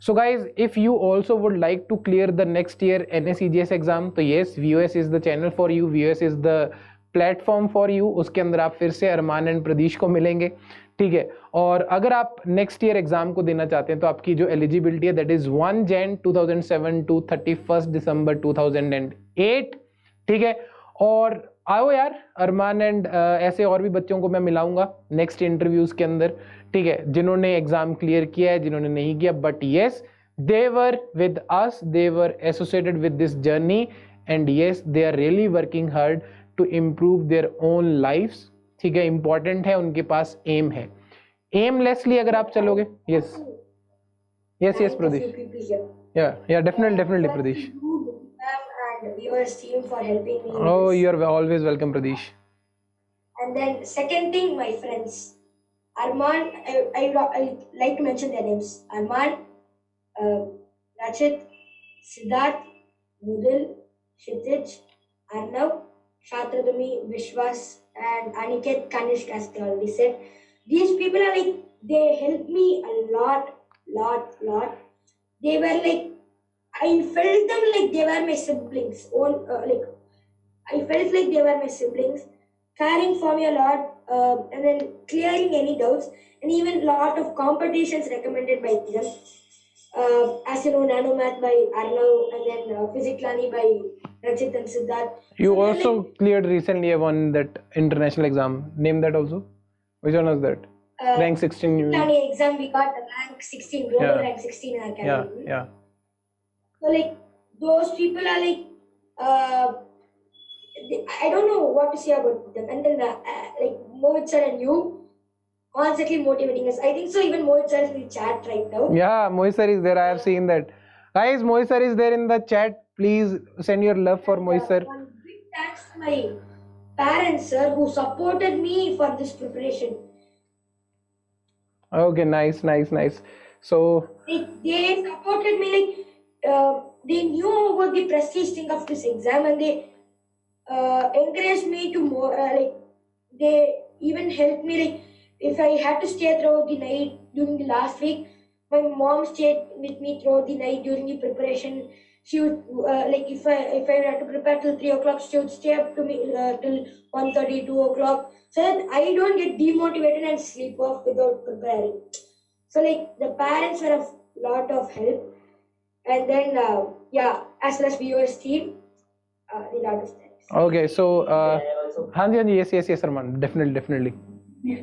So guys, if you also would like to clear the next year NSEJS exam, तो yes, VOS is the channel for you, VOS is the platform for you. उसके अंदर आप फिर से अरमान एंड प्रदीश को मिलेंगे, ठीक है। और अगर आप नेक्स्ट ईयर एग्जाम को देना चाहते हैं तो आपकी जो एलिजिबिलिटी है that is 1 Jan 2007 to 31 December 2008, ठीक है। और आओ यार, अरमान एंड ऐसे और भी बच्चों को मैं मिलाऊंगा नेक्स्ट इंटरव्यूज के अंदर, ठीक है, जिन्होंने एग्जाम क्लियर किया है, जिन्होंने नहीं किया, but yes they were with us, they were associated with this journey, and yes they are really working hard to improve their own lifes, ठीक है। इंपॉर्टेंट है, उनके पास एम है, एमलेसली अगर आप चलोगे, यस यस यस प्रदीश, या definitely प्रदीश, and viewers team for helping me. Oh, you are always welcome, Pradish. And then second thing, my friends, Arman, I like to mention their names. Arman, Rachit, Siddharth, Mudil, Kshitij, Arnav, Shatradumi, Vishwas, and Aniket, Kanishk, as they already said. These people are like, they helped me a lot. They were like, I felt them like they were my siblings. I felt like they were my siblings, caring for me a lot, and then clearing any doubts, and even lot of competitions recommended by them. As you know, Nanomath by Arnav, and then Physics-Lani by Rachit and Siddharth. You so also cleared recently one that international exam. Name that also. Which one was that? Rank 16. Physics-Lani exam, we got rank 16, global rank 16 in our academy. Yeah. So like those people are like, I don't know what to say about them. And then like Mohit sir and you constantly motivating us. I think so. Even Mohit sir is in the chat right now. Yeah, Mohit sir is there. I have seen that. Guys, Mohit sir is there in the chat. Please send your love for Mohit sir. One big thanks to my parents, sir, who supported me for this preparation. Okay, nice. So they supported me like. They knew about the prestige thing of this exam, and they encouraged me to more. Like they even helped me. Like if I had to stay throughout the night during the last week, my mom stayed with me throughout the night during the preparation. She would like if I had to prepare till 3 o'clock, she would stay up to me till 1:30, 2 o'clock, so that I don't get demotivated and sleep off without preparing. So like the parents were of lot of help. And then, as well as viewers team, the lot of things. Okay, so, yes, Arman, definitely. I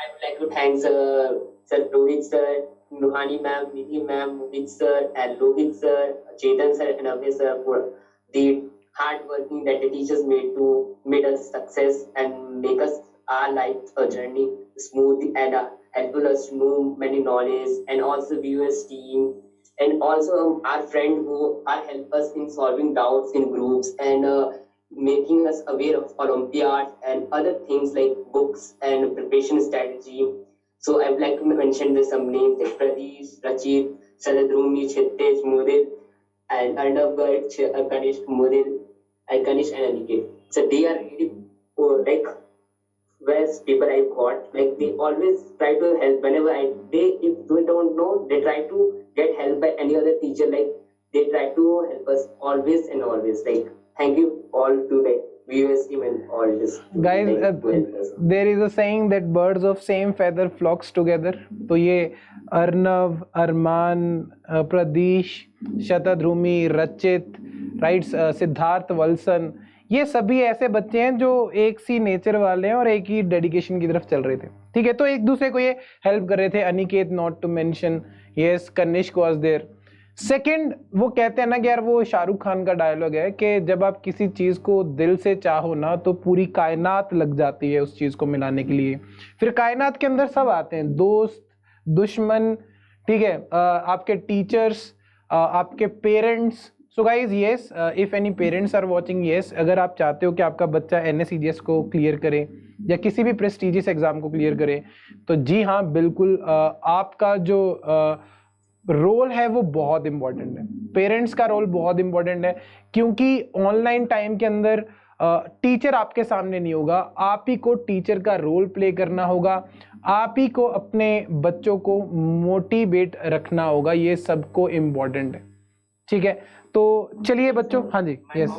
would like to thank Sir Rohit sir, Nuhani ma'am, Nidhi ma'am, Mudit sir, and Rohit sir, Chetan sir, and Abhay sir for the hard working that the teachers made us success and make us our life journey smooth and helpful us to know many knowledge, and also viewers team. And also our friend who are help us in solving doubts in groups and making us aware of Olympiads and other things like books and preparation strategy. So I would like to mention some names like Pradish, Rachit, Saladrumi, Kshitij, Mudil, and Arnav, Kanishk, Mudil, and Kanish and Aniket. So they are really like best people I got. Like they always try to help whenever if they don't know, they try to get help by any other teacher. Like they try to help us always and always. Like thank you all to VOS team and all this. Guys, there is a saying that birds of same feather flocks together. तो ये अर्नव, अरमान, प्रदीश, शतध्रुमी, रचित, right, Siddharth, Valsan, ये सभी ऐसे बच्चे हैं जो एक सी नेचर वाले हैं और एक ही डेडिकेशन की तरफ चल रहे थे, ठीक है। तो एक दूसरे को ये हेल्प कर रहे थे। Aniket, not to mention, yes, Kanishk was there. Second, वो कहते हैं ना कि यार, वो शाहरुख खान का डायलॉग है कि जब आप किसी चीज को दिल से चाहो ना तो पूरी कायनात लग जाती है उस चीज को मिलाने के लिए। फिर कायनात के अंदर सब आते हैं, दोस्त, दुश्मन, ठीक है, आपके टीचर्स, आपके parents. So guys, yes, if any parents are watching, yes, अगर आप चाहते हो कि आपका बच्चा NSEJS को क्लियर करे या किसी भी प्रेस्टिजियस एग्जाम को क्लियर करे, तो जी हाँ, बिल्कुल, आपका जो रोल है वो बहुत इंपॉर्टेंट है। पेरेंट्स का रोल बहुत इंपॉर्टेंट है, क्योंकि ऑनलाइन टाइम के अंदर टीचर आपके सामने नहीं होगा, आप ही को टीचर का रोल प्ले करना होगा, आप ही को अपने बच्चों को मोटिवेट रखना होगा, ये सबको इम्पोर्टेंट है, ठीक है। तो चलिए बच्चों, हाँ जी, यस,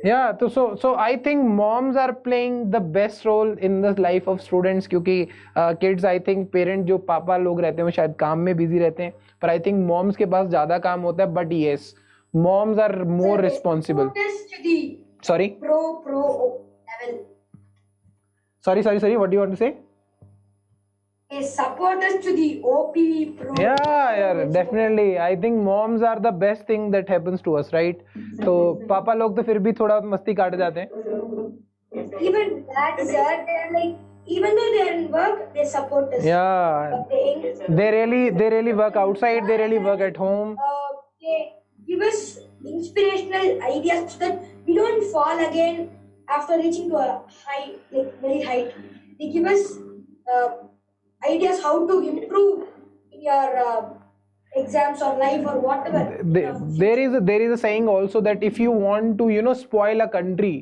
या, तो so I think moms are playing the best role in the life of students, क्योंकि किड्स, आई थिंक पेरेंट जो पापा लोग रहते हैं वो शायद काम में बिजी रहते हैं, पर आई थिंक मॉम्स के पास ज्यादा काम होता है, but yes, moms are more responsible. Sorry, pro level. Sorry, what do you want to say? Support us to the OP pro. Yeah, definitely. I think moms are the best thing that happens to us, right? तो पापा लोग तो फिर भी थोड़ा मस्ती काट जाते हैं। Even that, sir, they're like, even though they're in work, they support us. Yeah, they really work outside. They really work at home. They give us inspirational ideas so that we don't fall again after reaching to a high, like very height. They give us ideas how to improve in your exams or life or whatever. There is a saying also that if you want to spoil a country,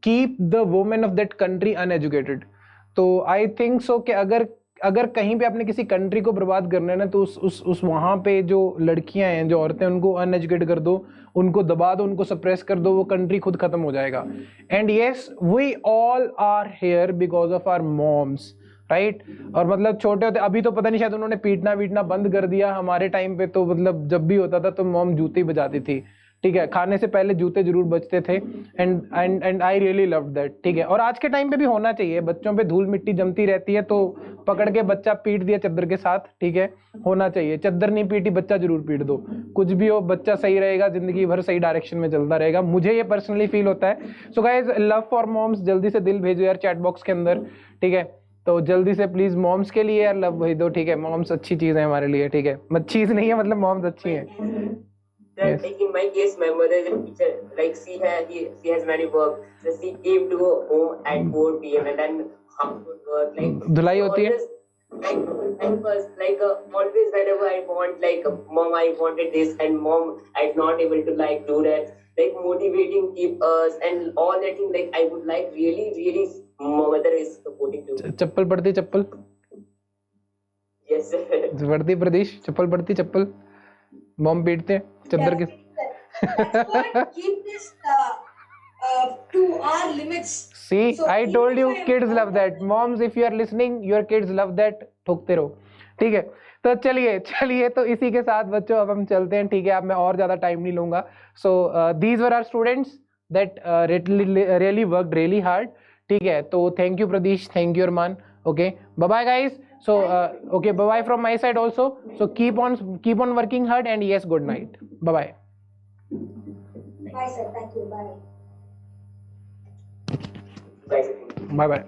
keep the women of that country uneducated. तो I think so कि अगर कहीं पे आपने किसी country को बर्बाद करना है ना, तो उस वहाँ पे जो लड़कियां हैं, जो औरतें, उनको अनएजुकेट कर दो, उनको दबा दो, उनको सप्रेस कर दो, वो कंट्री खुद खत्म हो जाएगा। And yes, we all are here because of our moms, right. और मतलब छोटे होते, अभी तो पता नहीं, शायद उन्होंने पीटना बंद कर दिया। हमारे टाइम पे तो मतलब जब भी होता था तो मॉम जूते ही बजाती थी, ठीक है, खाने से पहले जूते जरूर बजते थे। And I really love that, ठीक है। और आज के टाइम पे भी होना चाहिए, बच्चों पे धूल मिट्टी जमती रहती है तो पकड़ के बच्चा पीट दिया चद्दर के साथ, ठीक है, होना चाहिए। चद्दर नहीं पीटी, बच्चा जरूर पीट दो, कुछ भी हो, बच्चा सही रहेगा, जिंदगी भर सही डायरेक्शन में चलता रहेगा, मुझे ये पर्सनली फील होता है। So guys, love for moms, जल्दी से दिल भेजो यार चैट बॉक्स के अंदर, ठीक है। तो जल्दी से प्लीज मॉम्स के लिए यार लव भेज दो, ठीक है। मॉम्स अच्छी चीज है हमारे लिए, ठीक है, चीज नहीं है, मतलब मॉम्स अच्छी है। Yes. Like in my case, my mother is a teacher. Like she has many work. So she came to home at 4 p.m. and then household work. Like धुलाई होती है। Like always whenever I want, like mom, I wanted this, and mom, I'm not able to like do that. Like motivating, keep us, and all that thing. Like I would like really, my mother is supporting to. चप्पल पड़ती, चप्पल। Yes. पड़ती प्रदेश, चप्पल पड़ती, चप्पल। Mom पीटते चद्दर के। Keep this to our limits. See, So I told you, even kids love that. Moms, if you are listening, your kids love that. ठोकते रहो, ठीक है। तो चलिए तो इसी के साथ बच्चों अब हम चलते हैं, ठीक है। अब मैं और ज्यादा टाइम नहीं लूंगा। सो these were our students that really worked really hard, ठीक है। तो thank you Pradish, thank you Arman, okay, bye bye guys. So okay, bye bye from my side also. So keep on working hard, and yes, good night, bye bye. Bye sir, thank you, bye. Bye. Bye bye.